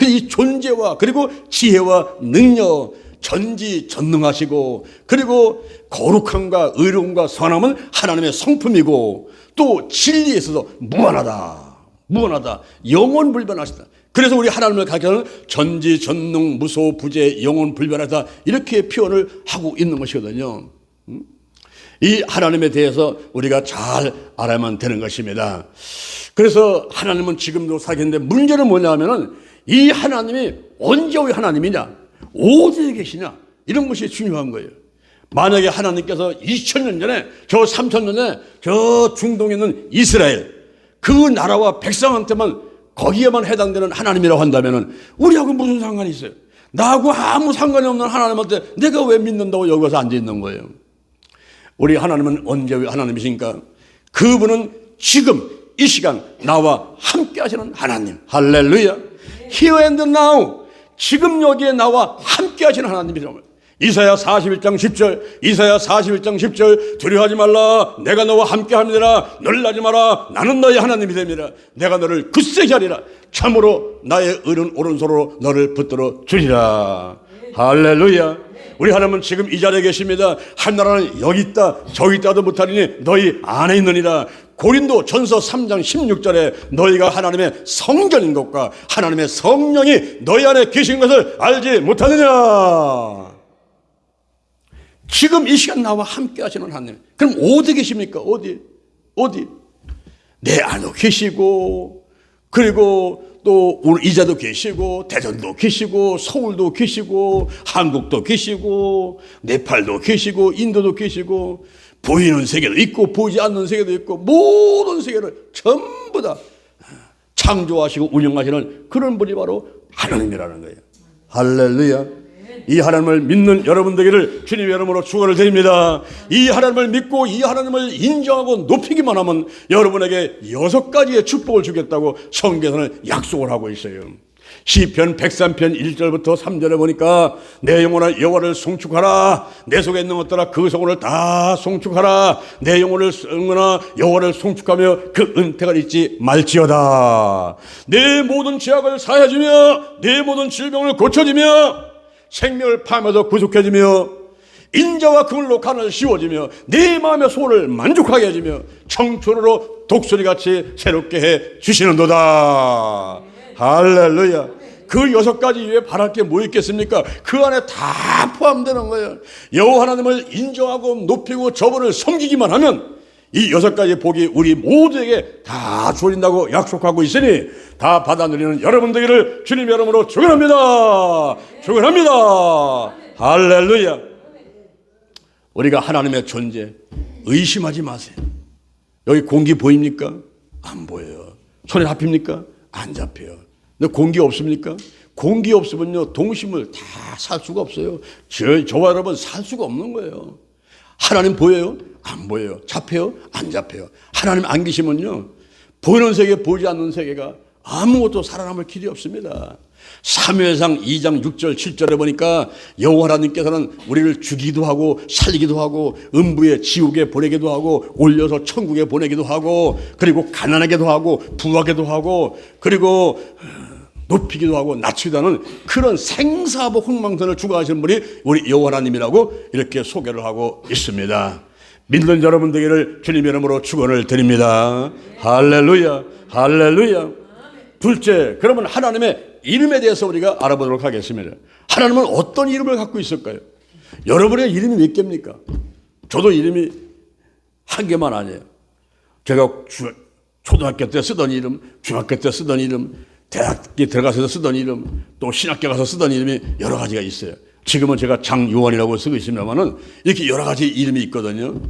이 존재와 그리고 지혜와 능력, 전지전능하시고 그리고 거룩함과 의로움과 선함은 하나님의 성품이고, 또 진리에 있어서 무한하다, 영원불변하시다. 그래서 우리 하나님을 가리켜는 전지전능 무소부재 영원불변하다 이렇게 표현을 하고 있는 것이거든요. 이 하나님에 대해서 우리가 잘 알아야만 되는 것입니다. 그래서 하나님은 지금도 살겠는데 문제는 뭐냐면은 이 하나님이 언제의 하나님이냐, 어디에 계시냐, 이런 것이 중요한 거예요. 만약에 하나님께서 2000년 전에, 저 3000년 전에 저 중동에 있는 이스라엘 그 나라와 백성한테만 거기에만 해당되는 하나님이라고 한다면은 우리하고 무슨 상관이 있어요? 나하고 아무 상관이 없는 하나님한테 내가 왜 믿는다고 여기 와서 앉아 있는 거예요? 우리 하나님은 언제의 하나님이십니까? 그분은 지금 이 시간 나와 함께 하시는 하나님. 할렐루야. Here and now, 지금 여기에 나와 함께 하시는 하나님이십니다. 이사야 41장 10절, 이사야 41장 10절, 두려워하지 말라, 내가 너와 함께 합니다. 놀라지 마라, 나는 너의 하나님이 됩니다. 내가 너를 굳세게 하리라. 참으로 나의 의른 오른손으로 너를 붙들어 주리라. 할렐루야. 우리 하나님은 지금 이 자리에 계십니다. 한 나라는 여기 있다 저기 있다도 못하리니 너희 안에 있느니라. 고린도 전서 3장 16절에 너희가 하나님의 성전인 것과 하나님의 성령이 너희 안에 계신 것을 알지 못하느냐. 지금 이 시간 나와 함께 하시는 하나님, 그럼 어디 계십니까? 어디? 내 안에 계시고, 그리고 또 오늘 이자도 계시고, 대전도 계시고, 서울도 계시고, 한국도 계시고, 네팔도 계시고, 인도도 계시고, 보이는 세계도 있고 보이지 않는 세계도 있고, 모든 세계를 전부 다 창조하시고 운영하시는 그런 분이 바로 하나님이라는 거예요. 할렐루야. 이 하나님을 믿는 여러분 되기를 주님의 이름으로 축원을 드립니다. 이 하나님을 믿고 이 하나님을 인정하고 높이기만 하면 여러분에게 6가지의 축복을 주겠다고 성경에서는 약속을 하고 있어요. 시편 103편 1절부터 3절에 보니까 내 영혼아 여호와를 송축하라. 내 속에 있는 것들아 그 소원을 다 송축하라. 내 영혼을 응원하 여호와를 송축하며 그 은택을 잊지 말지어다. 내 모든 죄악을 사해주며 내 모든 질병을 고쳐주며 생명을 파하면서 구속해주며 인자와 그물로 간을 씌워주며 내 마음의 소원을 만족하게 해주며 청춘으로 독수리같이 새롭게 해 주시는도다. 할렐루야. 그 6가지 이외에 바랄 게 뭐 있겠습니까? 그 안에 다 포함되는 거예요. 여호와 하나님을 인정하고 높이고 저분을 섬기기만 하면 이 6가지 복이 우리 모두에게 다 주어진다고 약속하고 있으니 다 받아 누리는 여러분 되기를 주님의 이름으로 축원합니다. 축원합니다. 할렐루야. 우리가 하나님의 존재 의심하지 마세요. 여기 공기 보입니까? 안 보여요. 손에 잡힙니까? 안 잡혀요. 근데 공기 없습니까? 공기 없으면요 동심을 다 살 수가 없어요. 저와 여러분 살 수가 없는 거예요. 하나님 보여요? 안 보여요. 잡혀요? 안 잡혀요. 하나님 안 계시면요 보이는 세계 보이지 않는 세계가 아무것도 살아남을 길이 없습니다. 사무엘상 2장 6절 7절에 보니까 여호와 하나님께서는 우리를 죽이기도 하고 살리기도 하고 음부의 지옥에 보내기도 하고 올려서 천국에 보내기도 하고 그리고 가난하게도 하고 부하게도 하고 그리고 높이기도 하고 낮추기도 하는 그런 생사하고 흥망선을 주관하시는 분이 우리 여호와 하나님이라고 이렇게 소개를 하고 있습니다. 믿는 여러분 되기를 주님의 이름으로 축원을 드립니다. 할렐루야. 할렐루야. 둘째, 그러면 하나님의 이름에 대해서 우리가 알아보도록 하겠습니다. 하나님은 어떤 이름을 갖고 있을까요? 여러분의 이름이 몇 개입니까? 저도 이름이 한 개만 아니에요. 제가 초등학교 때 쓰던 이름, 중학교 때 쓰던 이름, 대학에 들어가서 쓰던 이름, 또 신학교 가서 쓰던 이름이 여러 가지가 있어요. 지금은 제가 장요한이라고 쓰고 있습니다만은 이렇게 여러 가지 이름이 있거든요.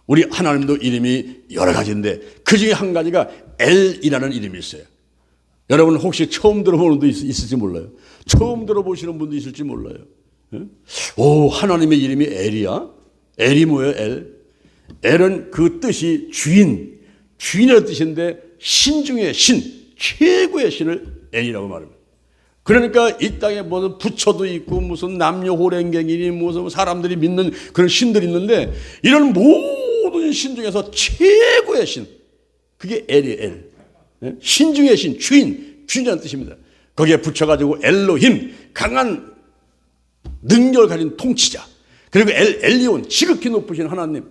우리 하나님도 이름이 여러 가지인데 그 중에 한 가지가 엘이라는 이름이 있어요. 여러분 혹시 처음 들어보는 분도 있을지 몰라요. 처음 들어보시는 분도 있을지 몰라요. 오, 하나님의 이름이 엘이야? 엘이 뭐예요? 엘? 엘은 그 뜻이 주인의 뜻인데 신 중에 신, 최고의 신을 엘이라고 말합니다. 그러니까 이 땅에 무슨 부처도 있고 무슨 남녀 호랭갱이니 무슨 사람들이 믿는 그런 신들이 있는데 이런 모든 신 중에서 최고의 신, 그게 엘이에요. 엘. 신 중의 신, 주인이라는 뜻입니다. 거기에 붙여가지고 엘로힘, 강한 능력을 가진 통치자, 그리고 엘리온, 지극히 높으신 하나님,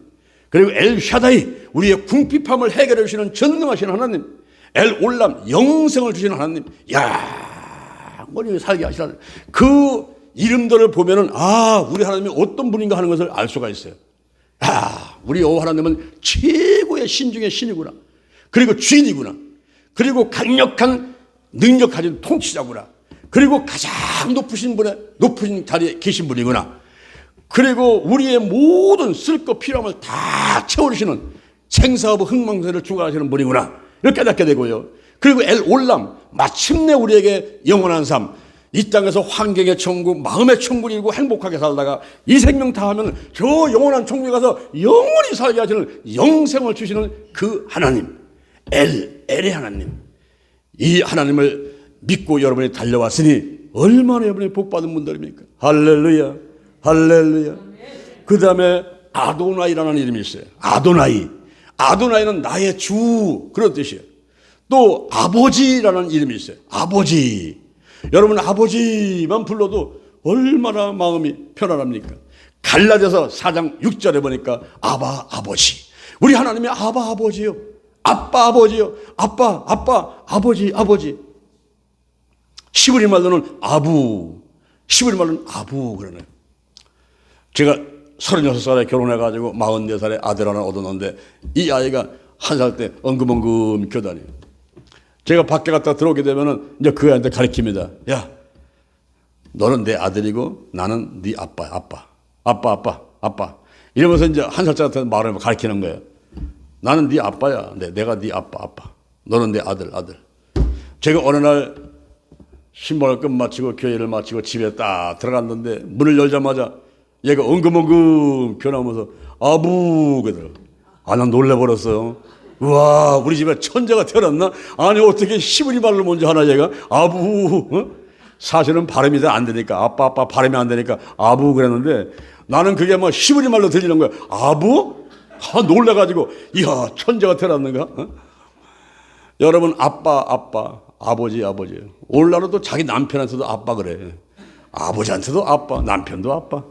그리고 엘샤다이, 우리의 궁핍함을 해결해 주시는 전능하신 하나님, 엘올람, 영생을 주시는 하나님. 야, 머리 살게 하시라는 그 이름들을 보면은 우리 하나님이 어떤 분인가 하는 것을 알 수가 있어요. 우리 여호와 하나님은 최고의 신 중의 신이구나. 그리고 주인이구나. 그리고 강력한 능력 가진 통치자구나. 그리고 가장 높으신 자리에 계신 분이구나. 그리고 우리의 모든 쓸 것 필요함을 다 채워주시는 생사하고 흥망세를 주관하시는 분이구나. 이렇게 깨닫게 되고요. 그리고 엘올람, 마침내 우리에게 영원한 삶, 이 땅에서 환경의 천국, 마음의 천국이고 행복하게 살다가 이 생명 다 하면 저 영원한 천국에 가서 영원히 살게 하시는 영생을 주시는 그 하나님, 엘의 하나님. 이 하나님을 믿고 여러분이 달려왔으니 얼마나 여러분이 복받은 분들입니까? 할렐루야, 할렐루야. 그 다음에 아도나이라는 이름이 있어요. 아도나이는 나의 주, 그런 뜻이에요. 또 아버지라는 이름이 있어요. 아버지. 여러분 아버지만 불러도 얼마나 마음이 편안합니까? 갈라디아서 4장 6절에 보니까 아바 아버지, 우리 하나님이 아바 아버지요, 아빠 아버지요, 아빠 아버지 아버지. 히브리 말로는 아부, 히브리 말로는 아부 그러네요. 제가 36살에 결혼해가지고 44살에 아들 하나 얻었는데 이 아이가 1살 때 엉금엉금 교단이에요. 제가 밖에 갔다 들어오게 되면은 이제 그 애한테 가르칩니다. 야, 너는 내 아들이고 나는 네 아빠야. 아빠. 이러면서 이제 1살짜리한테 말을 가르치는 거예요. 나는 네 아빠야. 내가 네 아빠. 너는 내 아들. 제가 어느 날 신방을 끝마치고 교회를 마치고 집에 딱 들어갔는데 문을 열자마자 얘가 엉금엉금 변하면서 아부 그러더라고. 난 놀래버렸어요. 우와, 우리 집에 천재가 태어났나? 아니 어떻게 히브리 말로 먼저 하나 얘가 아부. 사실은 발음이 잘 안 되니까 아빠 발음이 안 되니까 아부 그랬는데 나는 그게 뭐 히브리 말로 들리는 거야. 아부? 놀래가지고 이야, 천재가 태어났는가? 여러분, 아빠 아버지 오늘날도 자기 남편한테도 아빠 그래. 아버지한테도 아빠, 남편도 아빠.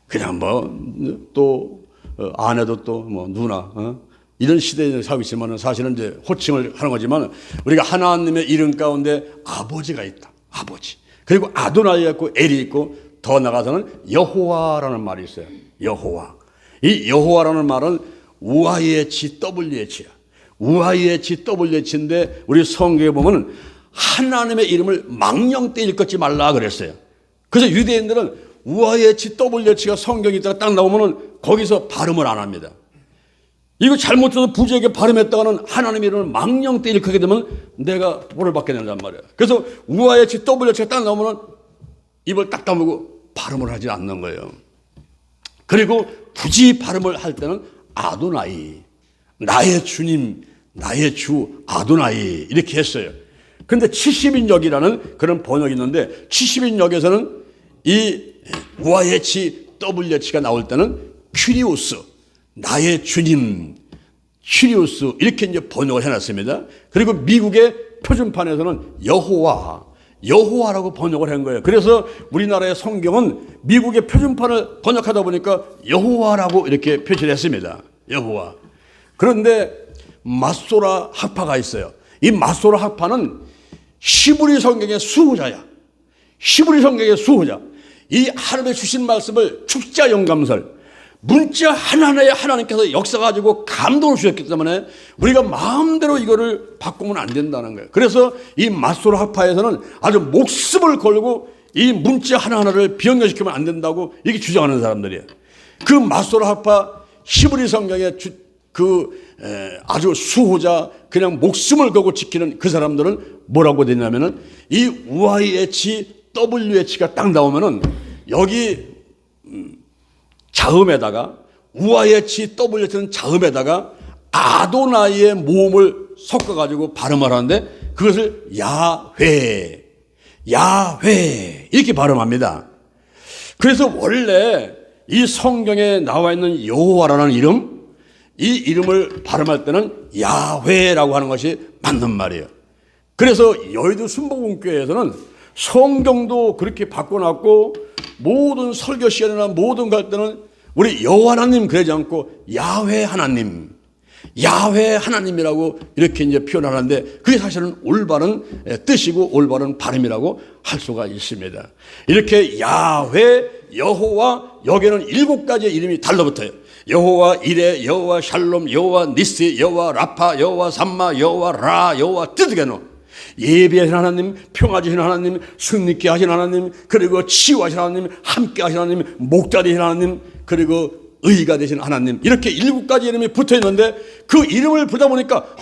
그냥 또 아내도 또 누나. 이런 시대에 살고 있지만 사실은 이제 호칭을 하는 거지만 우리가 하나님의 이름 가운데 아버지가 있다. 아버지. 그리고 아도나이가 있고 엘이 있고 더 나가서는 여호와라는 말이 있어요. 여호와. 이 여호와라는 말은 UIHWH야. UIHWH인데 우리 성경에 보면 하나님의 이름을 망령때 일컫지 말라 그랬어요. 그래서 유대인들은 UIHWH가 성경에 있다가 딱 나오면 거기서 발음을 안 합니다. 이거 잘못해서 부지하게 발음했다가는 하나님의 이름을 망령때 일컫게 되면 내가 벌을 받게 된단 말이에요. 그래서 UIHWH가 딱 나오면 입을 딱 다물고 발음을 하지 않는 거예요. 그리고 굳이 발음을 할 때는 아도나이, 나의 주님, 나의 주 아도나이 이렇게 했어요. 그런데 70인역이라는 그런 번역이 있는데 70인역에서는 이 UIHWH가 나올 때는 큐리오스, 나의 주님, 큐리오스 이렇게 이제 번역을 해놨습니다. 그리고 미국의 표준판에서는 여호와라고 번역을 한 거예요. 그래서 우리나라의 성경은 미국의 표준판을 번역하다 보니까 여호와라고 이렇게 표시를 했습니다. 여호와. 그런데 마소라 학파가 있어요. 이 마소라 학파는 히브리 성경의 수호자야. 히브리 성경의 수호자. 이 하나님의 주신 말씀을 축자 영감설, 문자 하나하나에 하나님께서 역사 가지고 감동을 주셨기 때문에 우리가 마음대로 이거를 바꾸면 안 된다는 거예요. 그래서 이 마소라 학파에서는 아주 목숨을 걸고 이 문자 하나하나를 변경시키면 안 된다고 이렇게 주장하는 사람들이에요. 그 마소라 학파 히브리 성경의 아주 수호자, 그냥 목숨을 걸고 지키는 그 사람들은 뭐라고 되냐면은 이 UIHWH가 딱 나오면은 여기 자음에다가 UIHWH는 자음에다가 아도나이의 모음을 섞어가지고 발음을 하는데 그것을 야훼 이렇게 발음합니다. 그래서 원래 이 성경에 나와 있는 여호와라는 이름, 이 이름을 발음할 때는 야훼라고 하는 것이 맞는 말이에요. 그래서 여의도 순복음교회에서는 성경도 그렇게 바꿔놨고 모든 설교 시간이나 모든 갈 때는 우리 여호와 하나님 그러지 않고 야훼 하나님이라고 이렇게 이제 표현하는데 그게 사실은 올바른 뜻이고 올바른 발음이라고 할 수가 있습니다. 이렇게 야훼, 여호와, 여기에는 7가지의 이름이 달라붙어요. 여호와 이레, 여호와 샬롬, 여호와 니스, 여호와 라파, 여호와 삼마, 여호와 라, 여호와 뜨드게노. 예비하신 하나님, 평화주신 하나님, 승리케 하신 하나님, 그리고 치유하신 하나님, 함께 하신 하나님, 목자 되신 하나님, 그리고 의가 되신 하나님, 이렇게 7가지 이름이 붙어 있는데 그 이름을 보다 보니까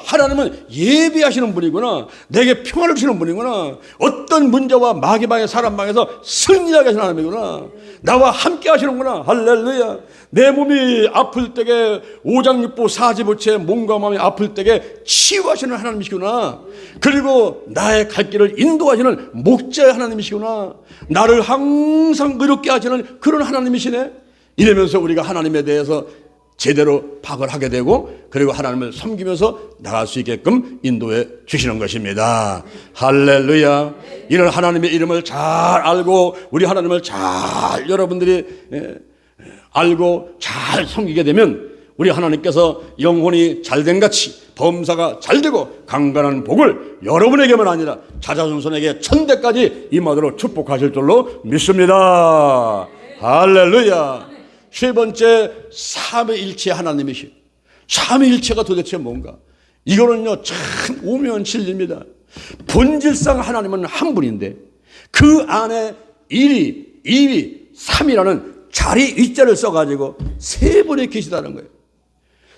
하나님은 예비하시는 분이구나, 내게 평화를 주시는 분이구나, 어떤 문제와 마귀방의 사람방에서 승리하게 하시는 하나님이구나, 나와 함께 하시는구나. 할렐루야. 내 몸이 아플 때에 오장육부 사지부체 몸과 마음이 아플 때에 치유하시는 하나님이시구나. 그리고 나의 갈 길을 인도하시는 목자의 하나님이시구나. 나를 항상 의롭게 하시는 그런 하나님이시네. 이러면서 우리가 하나님에 대해서 제대로 파악을 하게 되고 그리고 하나님을 섬기면서 나갈 수 있게끔 인도해 주시는 것입니다. 할렐루야. 이런 하나님의 이름을 잘 알고 우리 하나님을 잘 여러분들이 알고 잘 섬기게 되면 우리 하나님께서 영혼이 잘된 같이 범사가 잘되고 강건한 복을 여러분에게만 아니라 자자손손에게 천대까지 임하도록 축복하실 줄로 믿습니다. 할렐루야. 세 번째, 삼위일체 하나님이시. 삼위일체가 도대체 뭔가? 이거는요 참 오묘한 진리입니다. 본질상 하나님은 한 분인데 그 안에 1위, 2위, 3위라는 자리 위자를 써가지고 세 분이 계시다는 거예요.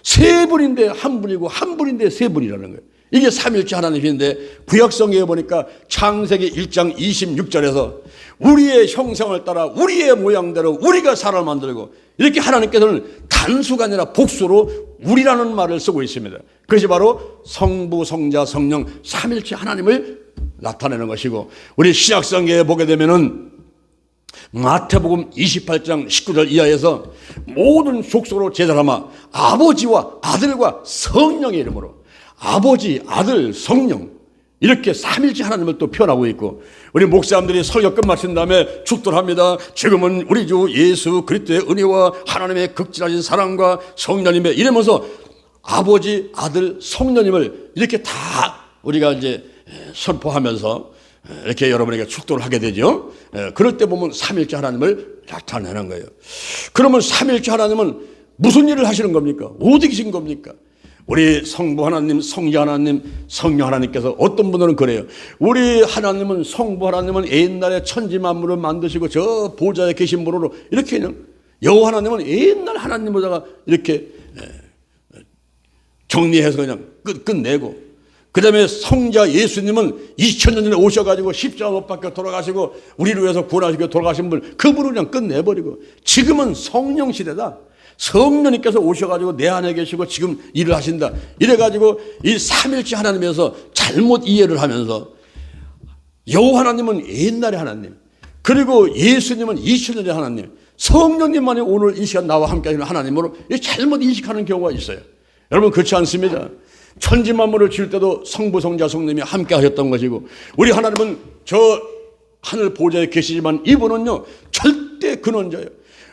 세 분인데 한 분이고 한 분인데 세 분이라는 거예요. 이게 삼위일체 하나님인데 구약성경에 보니까 창세기 1장 26절에서 우리의 형상을 따라 우리의 모양대로 우리가 사람을 만들고 이렇게 하나님께서는 단수가 아니라 복수로 우리라는 말을 쓰고 있습니다. 그것이 바로 성부, 성자, 성령 삼위일체 하나님을 나타내는 것이고 우리 신약성경에 보게 되면은 마태복음 28장 19절 이하에서 모든 족속으로 제자삼아 아버지와 아들과 성령의 이름으로 아버지, 아들, 성령 이렇게 삼위일체 하나님을 또 표현하고 있고 우리 목사님들이 설교 끝마친 다음에 축도합니다. 지금은 우리 주 예수 그리스도의 은혜와 하나님의 극진하신 사랑과 성령님의 이러면서 아버지, 아들, 성령님을 이렇게 다 우리가 이제 선포하면서 이렇게 여러분에게 축도를 하게 되죠. 그럴 때 보면 삼위일체 하나님을 나타내는 거예요. 그러면 삼위일체 하나님은 무슨 일을 하시는 겁니까? 어디 계신 겁니까? 우리 성부 하나님, 성자 하나님, 성령 하나님께서 어떤 분들은 그래요. 우리 하나님은 성부 하나님은 옛날에 천지 만물을 만드시고 저 보좌에 계신 분으로 이렇게 그냥 여호와 하나님은 옛날 하나님보다가 이렇게 정리해서 그냥 끝내고 그 다음에 성자 예수님은 2000년 전에 오셔가지고 십자가 못 박혀 돌아가시고 우리를 위해서 구원하시고 돌아가신 분 그분을 그냥 끝내버리고 지금은 성령 시대다. 성령님께서 오셔가지고 내 안에 계시고 지금 일을 하신다. 이래가지고 이 삼위일체 하나님에서 잘못 이해를 하면서 여호와 하나님은 옛날의 하나님 그리고 예수님은 2000년의 하나님 성령님만이 오늘 이 시간 나와 함께 하시는 하나님으로 잘못 인식하는 경우가 있어요. 여러분 그렇지 않습니다. 천지 만물을 지을 때도 성부, 성자, 성령님이 함께 하셨던 것이고 우리 하나님은 저 하늘 보좌에 계시지만 이분은요 절대 근원자예요.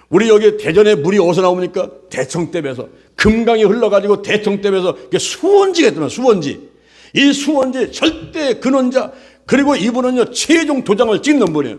우리 여기 대전에 물이 어디서 나옵니까? 대청댐에서 금강이 흘러가지고 대청댐에서 수원지가 있잖아요. 수원지. 이 수원지 절대 근원자 그리고 이분은요 최종 도장을 찍는 분이에요.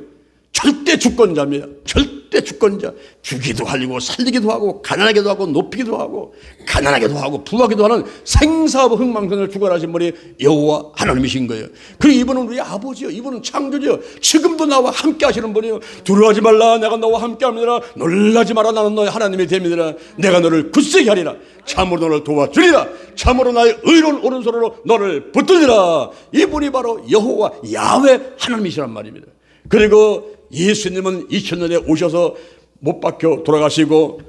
절대 주권자입니다. 절대 주권자. 주기도 하고 살리기도 하고 가난하게도 하고 높이기도 하고 가난하게도 하고 부하기도 하는 생사하고 흥망성을 주관하신 분이 여호와 하나님이신 거예요. 그리고 이분은 우리 아버지요. 이분은 창조주요. 지금도 나와 함께 하시는 분이요. 두려워하지 말라. 내가 너와 함께 합니다. 놀라지 마라. 나는 너의 하나님이 됩니다. 내가 너를 굳세게 하리라. 참으로 너를 도와주리라. 참으로 나의 의로운 오른손으로 너를 붙들리라. 이분이 바로 여호와 야훼 하나님이시란 말입니다. 그리고 예수님은 2000년에 오셔서 못 박혀 돌아가시고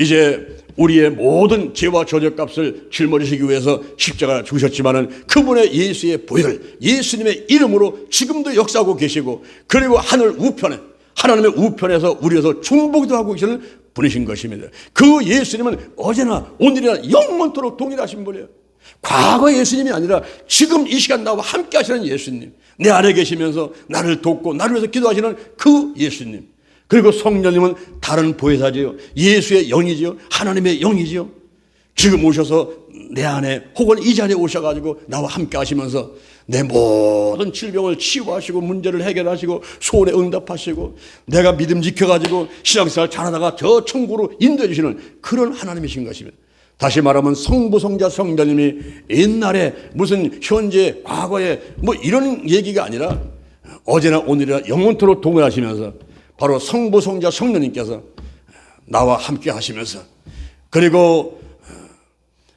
이제 우리의 모든 죄와 저주값을 짊어지시기 위해서 십자가 죽으셨지만은 그분의 예수의 보혈 예수님의 이름으로 지금도 역사하고 계시고 그리고 하늘 우편에 하나님의 우편에서 우리에서 중보기도 하고 계시는 분이신 것입니다. 그 예수님은 어제나 오늘이나 영원토록 동일하신 분이에요. 과거 예수님이 아니라 지금 이 시간 나와 함께 하시는 예수님 내 안에 계시면서 나를 돕고 나를 위해서 기도하시는 그 예수님 그리고 성령님은 다른 보혜사지요 예수의 영이지요 하나님의 영이지요 지금 오셔서 내 안에 혹은 이 자리에 오셔가지고 나와 함께 하시면서 내 모든 질병을 치유하시고 문제를 해결하시고 소원에 응답하시고 내가 믿음 지켜가지고 신앙생활 잘하다가 저 천국으로 인도해 주시는 그런 하나님이신 것입니다. 다시 말하면 성부, 성자, 성령님이 옛날에 무슨 현재, 과거에 뭐 이런 얘기가 아니라 어제나 오늘이나 영원토록 동행하시면서 바로 성부, 성자, 성령님께서 나와 함께 하시면서 그리고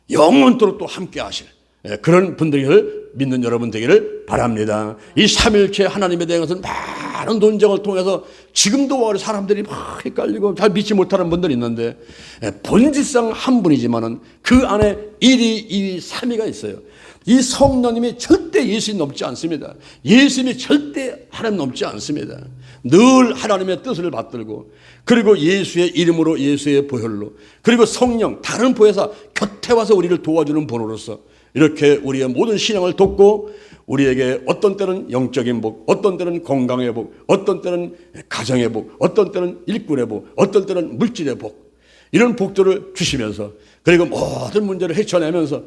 영원토록 또 함께 하실 그런 분들을 믿는 여러분 되기를 바랍니다. 이 삼위일체 하나님에 대한 것은 많은 논쟁을 통해서 지금도 사람들이 막 헷갈리고 잘 믿지 못하는 분들이 있는데 본질상 한 분이지만은 그 안에 1위, 2위, 3위가 있어요. 이 성령님이 절대 예수님 넘지 않습니다. 예수님이 절대 하나님 넘지 않습니다. 늘 하나님의 뜻을 받들고 그리고 예수의 이름으로 예수의 보혈로 그리고 성령 다른 보혜사 곁에 와서 우리를 도와주는 분으로서 이렇게 우리의 모든 신앙을 돕고 우리에게 어떤 때는 영적인 복, 어떤 때는 건강의 복, 어떤 때는 가정의 복, 어떤 때는 일꾼의 복, 어떤 때는 물질의 복, 이런 복들을 주시면서, 그리고 모든 문제를 헤쳐내면서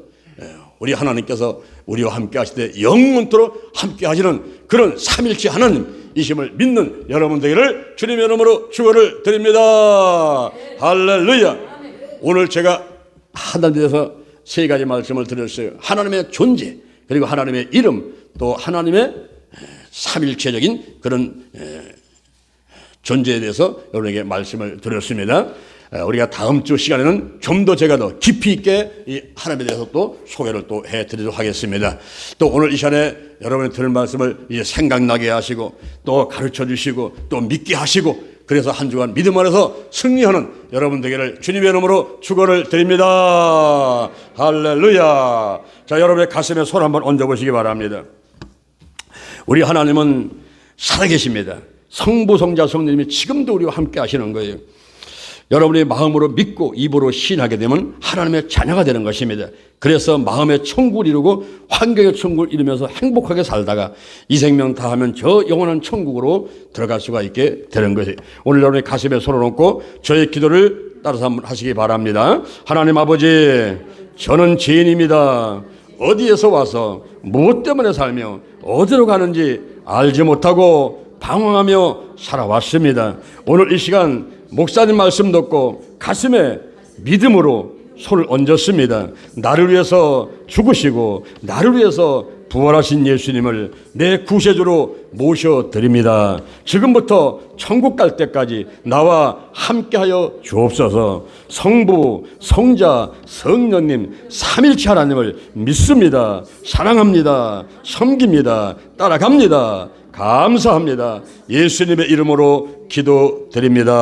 우리 하나님께서 우리와 함께 하실 때 영원토록 함께 하시는 그런 삼일체 하나님이심을 믿는 여러분 되기를 주님의 이름으로 축원을 드립니다. 할렐루야. 오늘 제가 하나님에 대해서 세 가지 말씀을 드렸어요. 하나님의 존재, 그리고 하나님의 이름, 또 하나님의 삼일체적인 그런 존재에 대해서 여러분에게 말씀을 드렸습니다. 우리가 다음 주 시간에는 좀 더 제가 더 깊이 있게 이 하나님에 대해서 또 소개를 또 해드리도록 하겠습니다. 또 오늘 이 시간에 여러분이 들은 말씀을 이제 생각나게 하시고 또 가르쳐 주시고 또 믿게 하시고, 그래서 한 주간 믿음 안에서 승리하는 여러분 되기를 주님의 이름으로 축원을 드립니다. 할렐루야. 자, 여러분의 가슴에 손 한번 얹어보시기 바랍니다. 우리 하나님은 살아계십니다. 성부, 성자, 성령님이 지금도 우리와 함께 하시는 거예요. 여러분이 마음으로 믿고 입으로 시인하게 되면 하나님의 자녀가 되는 것입니다. 그래서 마음의 천국을 이루고 환경의 천국을 이루면서 행복하게 살다가 이 생명 다하면 저 영원한 천국으로 들어갈 수가 있게 되는 것이에요. 오늘 여러분의 가슴에 손을 얹고 저의 기도를 따라서 한번 하시기 바랍니다. 하나님 아버지, 저는 죄인입니다. 어디에서 와서 무엇 때문에 살며 어디로 가는지 알지 못하고 방황하며 살아왔습니다. 오늘 이 시간 목사님 말씀 듣고 가슴에 믿음으로 손을 얹었습니다. 나를 위해서 죽으시고 나를 위해서 부활하신 예수님을 내 구세주로 모셔드립니다. 지금부터 천국 갈 때까지 나와 함께하여 주옵소서. 성부, 성자, 성령님 삼일체 하나님을 믿습니다. 사랑합니다. 섬깁니다. 따라갑니다. 감사합니다. 예수님의 이름으로 기도드립니다.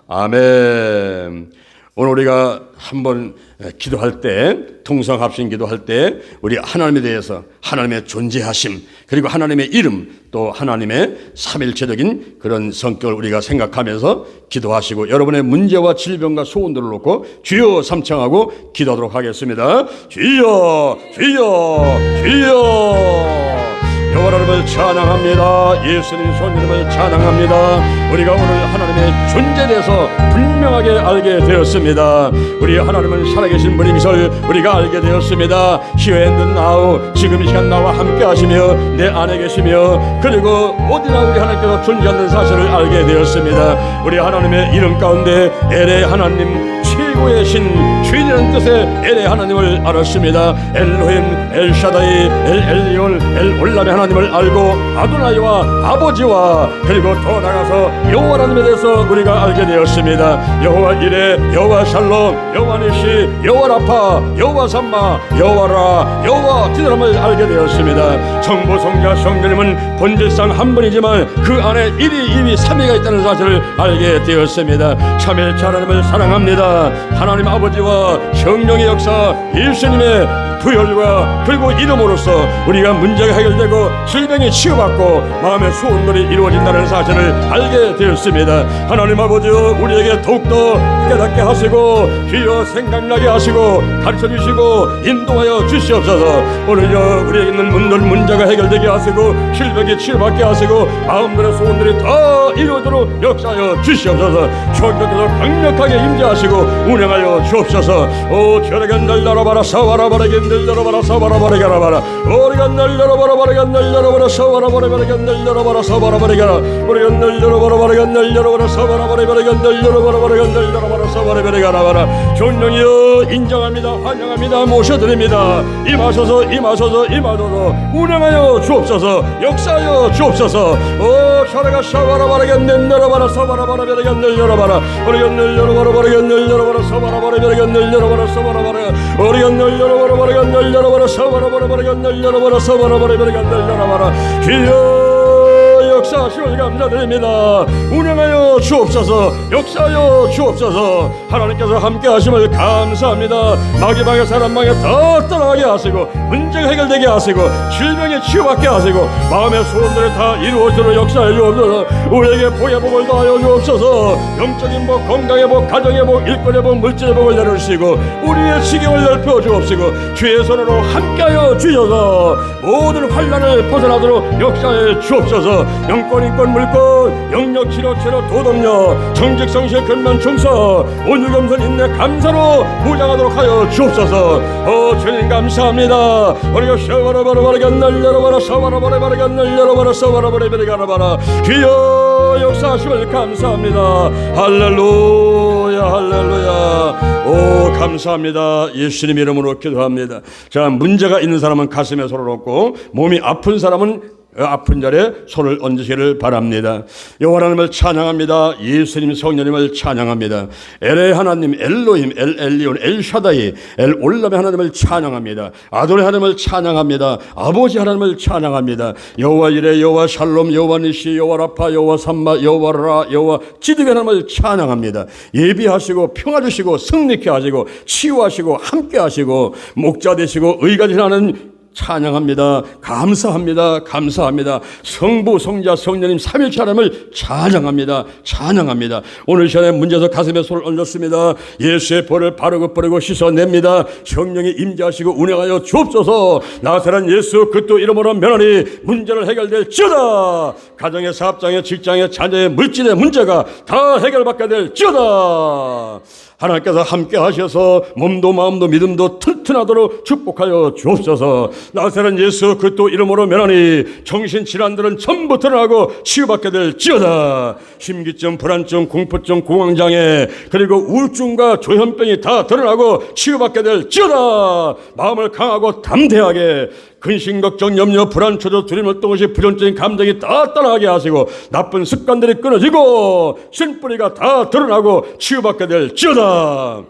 아멘. 오늘 우리가 한번 기도할 때, 통성합심 기도할 때 우리 하나님에 대해서, 하나님의 존재하심, 그리고 하나님의 이름, 또 하나님의 삼일체적인 그런 성격을 우리가 생각하면서 기도하시고, 여러분의 문제와 질병과 소원들을 놓고 주여 삼창하고 기도하도록 하겠습니다. 주여, 주여, 주여. 여호와 하나님을 찬양합니다. 예수님 손님을 찬양합니다. 우리가 오늘 하나님의 존재에 대해서 분명하게 알게 되었습니다. 우리 하나님은 살아계신 분임을 우리가 알게 되었습니다. Here and now, 지금 이 시간 나와 함께 하시며 내 안에 계시며, 그리고 어디나 우리 하나님께서 존재하는 사실을 알게 되었습니다. 우리 하나님의 이름 가운데 엘의 하나님, 최고의 신, 주인이라는 뜻의 엘의 하나님을 알았습니다. 엘로힘, 엘샤다이, 엘엘리온, 엘올람의 하나님을 알고 아도나이와 아버지와, 그리고 더 나가서 여호와 하나님에 대해서 우리가 알게 되었습니다. 여호와 이레, 여호와 샬롬, 여호와 니시, 여호와 라파, 여호와 삼마, 여호와라, 여호와 기도함을 알게 되었습니다. 성부, 성자, 성령님은 본질상 한 분이지만 그 안에 1위, 2위, 3위가 있다는 사실을 알게 되었습니다. 삼일체 하나님을 사랑합니다. 하나님 아버지와 성령의 역사, 예수님의 부혈과 그리고 이름으로써 우리가 문제가 해결되고 질병이 치유받고 마음의 소원들이 이루어진다는 사실을 알게 되었습니다. 하나님 아버지, 우리에게 더욱더 깨닫게 하시고 주여 생각나게 하시고 가르쳐주시고 인도하여 주시옵소서. 오늘요 우리에게 있는 문제가 해결되게 하시고 질병이 치유받게 하시고 마음들의 소원들이 더 이루어지도록 역사하여 주시옵소서. 주님께서 강력하게 임재하시고 운행하여 주옵소서. 오 저에게 날 열어봐라 사와라바라게 날 열어봐라 사와라바라게 열어봐라 우리가 날 열어봐라 바라게 날 열어봐라 사와라바라게 날 열어봐라 사와라바라게 우리가 날 열어봐라 바라게 날 열어봐라 사와라바라게 날 열어봐라 바라게 날 열어봐라 사와라바라게 열어봐라. 존령이여 인정합니다. 환영합니다. 모셔드립니다. 임하소서 임하소서 임하소서. 운행하여 주옵소서. 역사하여 주옵소서. 오 샤라가 사와라바라게 날 열어봐라 사와라바라게 날 열어봐라 우리가 날 열어봐라 바라게 날 열어봐라 사와라바라게 날 열어봐라 사와라바라게 우리가 날 열어봐라 바라게 날 열어봐라 사와라바라게 날 열어봐라 사와라바라게 날 열어봐라. 주여 역사 역사하심을 감사드립니다. 운행하여 주옵소서. 역사하여 주옵소서. 하나님께서 함께 하심을 감사합니다. 마귀방의 사람방에 다 떠나게 하시고 문제가 해결되게 하시고 질병에 치유받게 하시고 마음의 소원들을 다 이루어지도록 역사해 주옵소서. 우리에게 복의 복을 더하여 주옵소서. 영적인 복, 건강의 복, 가정의 복, 일꾼의 복, 물질의 복을 내려주시고 우리의 지경을 넓혀 주옵시고 주의 손으로 함께하여 주셔서 모든 환난을 벗어나도록 역사해 주옵소서. 영권, 인권, 물권, 영력, 치료, 도덕력, 정직, 성실, 근면, 충성, 온유, 겸손, 인내, 감사로 무장하도록 하여 주옵소서. 주님 감사합니다. 우리가 샤바라바라바라가 날려라바라 샤바라바라바라가 날려라바라 샤바라바라바라가 주여 역사하심을 감사합니다. 할렐루야 할렐루야. 오 감사합니다. 예수님 이름으로 기도합니다. 자, 문제가 있는 사람은 가슴에 손을 얹고 몸이 아픈 사람은 아픈 자리에 손을 얹으시기를 바랍니다. 여호와 하나님을 찬양합니다. 예수님 성령님을 찬양합니다. 엘의 하나님 엘로힘 엘엘리온 엘샤다이 엘올람의 하나님을 찬양합니다. 아도의 하나님을 찬양합니다. 아버지 하나님을 찬양합니다. 여호와 이레 여호와 샬롬 여호와 니시 여호와 라파 여호와 삼마 여호와 라 여호와 지드의 하나님을 찬양합니다. 예비하시고 평화 주시고 승리케 하시고 치유하시고 함께 하시고 목자 되시고 의가 되시는 찬양합니다. 감사합니다. 감사합니다. 성부, 성자, 성령님 삼위일체 하나님을 찬양합니다. 찬양합니다. 오늘 시간에 문제에서 가슴에 손을 얹었습니다. 예수의 벌을 바르고 뿌리고 씻어냅니다. 성령이 임재하시고 운행하여 주옵소서. 나사렛 예수 그리스도 이름으로 면하니 문제를 해결될지어다. 가정의 사업장의 직장의 자녀의 물질의 문제가 다 해결받게 될지어다. 하나님께서 함께 하셔서 몸도 마음도 믿음도 튼튼하도록 축복하여 주옵소서. 나사렛 예수 그리스도 이름으로 면하니 정신질환들은 전부 드러나고 치유받게 될지어다. 심기증, 불안증, 공포증, 공황장애 그리고 우울증과 조현병이 다 드러나고 치유받게 될지어다. 마음을 강하고 담대하게 근심, 걱정, 염려, 불안, 초조, 두려움, 동시 부정적인 감정이 다 떠나게 하시고 나쁜 습관들이 끊어지고 신뿌리가 다 드러나고 치유받게 될지어다.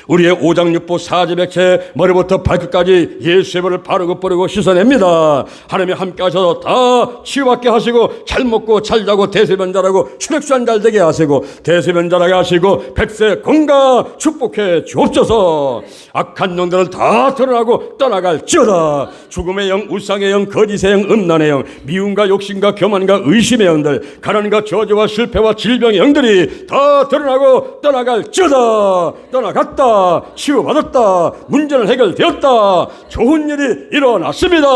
우리의 오장육부 사지백체 머리부터 발끝까지 예수의 벌을 바르고 뿌리고 씻어냅니다. 하나님이 함께 하셔서 다 치유받게 하시고 잘 먹고 잘 자고 대소변 잘하고 혈액순환 잘 되게 하시고 대소변 잘하게 하시고 백세 건강 축복해 주옵소서. 악한 영들은 다 드러나고 떠나갈지어다. 죽음의 영, 우상의 영, 거짓의 영, 음란의 영, 미움과 욕심과 교만과 의심의 영들, 가난과 저주와 실패와 질병의 영들이 다 드러나고 떠나갈지어다. 떠나갔다. 치유받았다. 문제는 해결되었다. 좋은 일이 일어났습니다.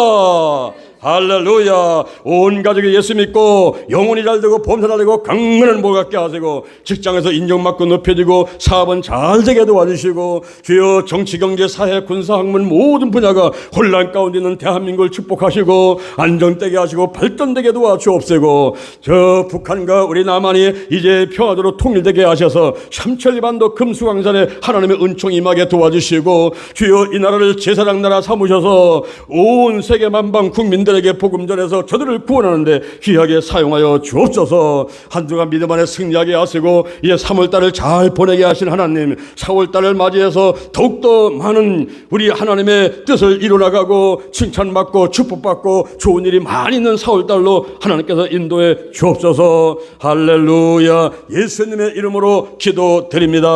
할렐루야. 온 가족이 예수 믿고 영혼이 잘 되고 범사 잘 되고 강건한 복 갖게 하시고 직장에서 인정받고 높여지고 사업은 잘 되게 도와주시고 주여 정치 경제 사회 군사 학문 모든 분야가 혼란 가운데 있는 대한민국을 축복하시고 안정되게 하시고 발전되게 도와주옵시고 저 북한과 우리 남한이 이제 평화도로 통일되게 하셔서 삼천리반도 금수강산에 하나님의 은총이 임하게 도와주시고 주여 이 나라를 제사장 나라 삼으셔서 온 세계 만방 국민들에게 복음 전해서 저들을 구원하는데 귀하게 사용하여 주옵소서. 한 주간 믿음 안에 승리하게 하시고 이제 3월달을 잘 보내게 하신 하나님, 4월달을 맞이해서 더욱더 많은 우리 하나님의 뜻을 이루어나가고 칭찬받고 축복받고 좋은 일이 많이 있는 4월달로 하나님께서 인도해 주옵소서. 할렐루야. 예수님의 이름으로 기도드립니다.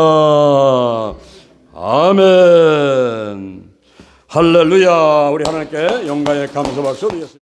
아멘. 할렐루야. 우리 하나님께 영광의 감사 박수 드리겠습니다.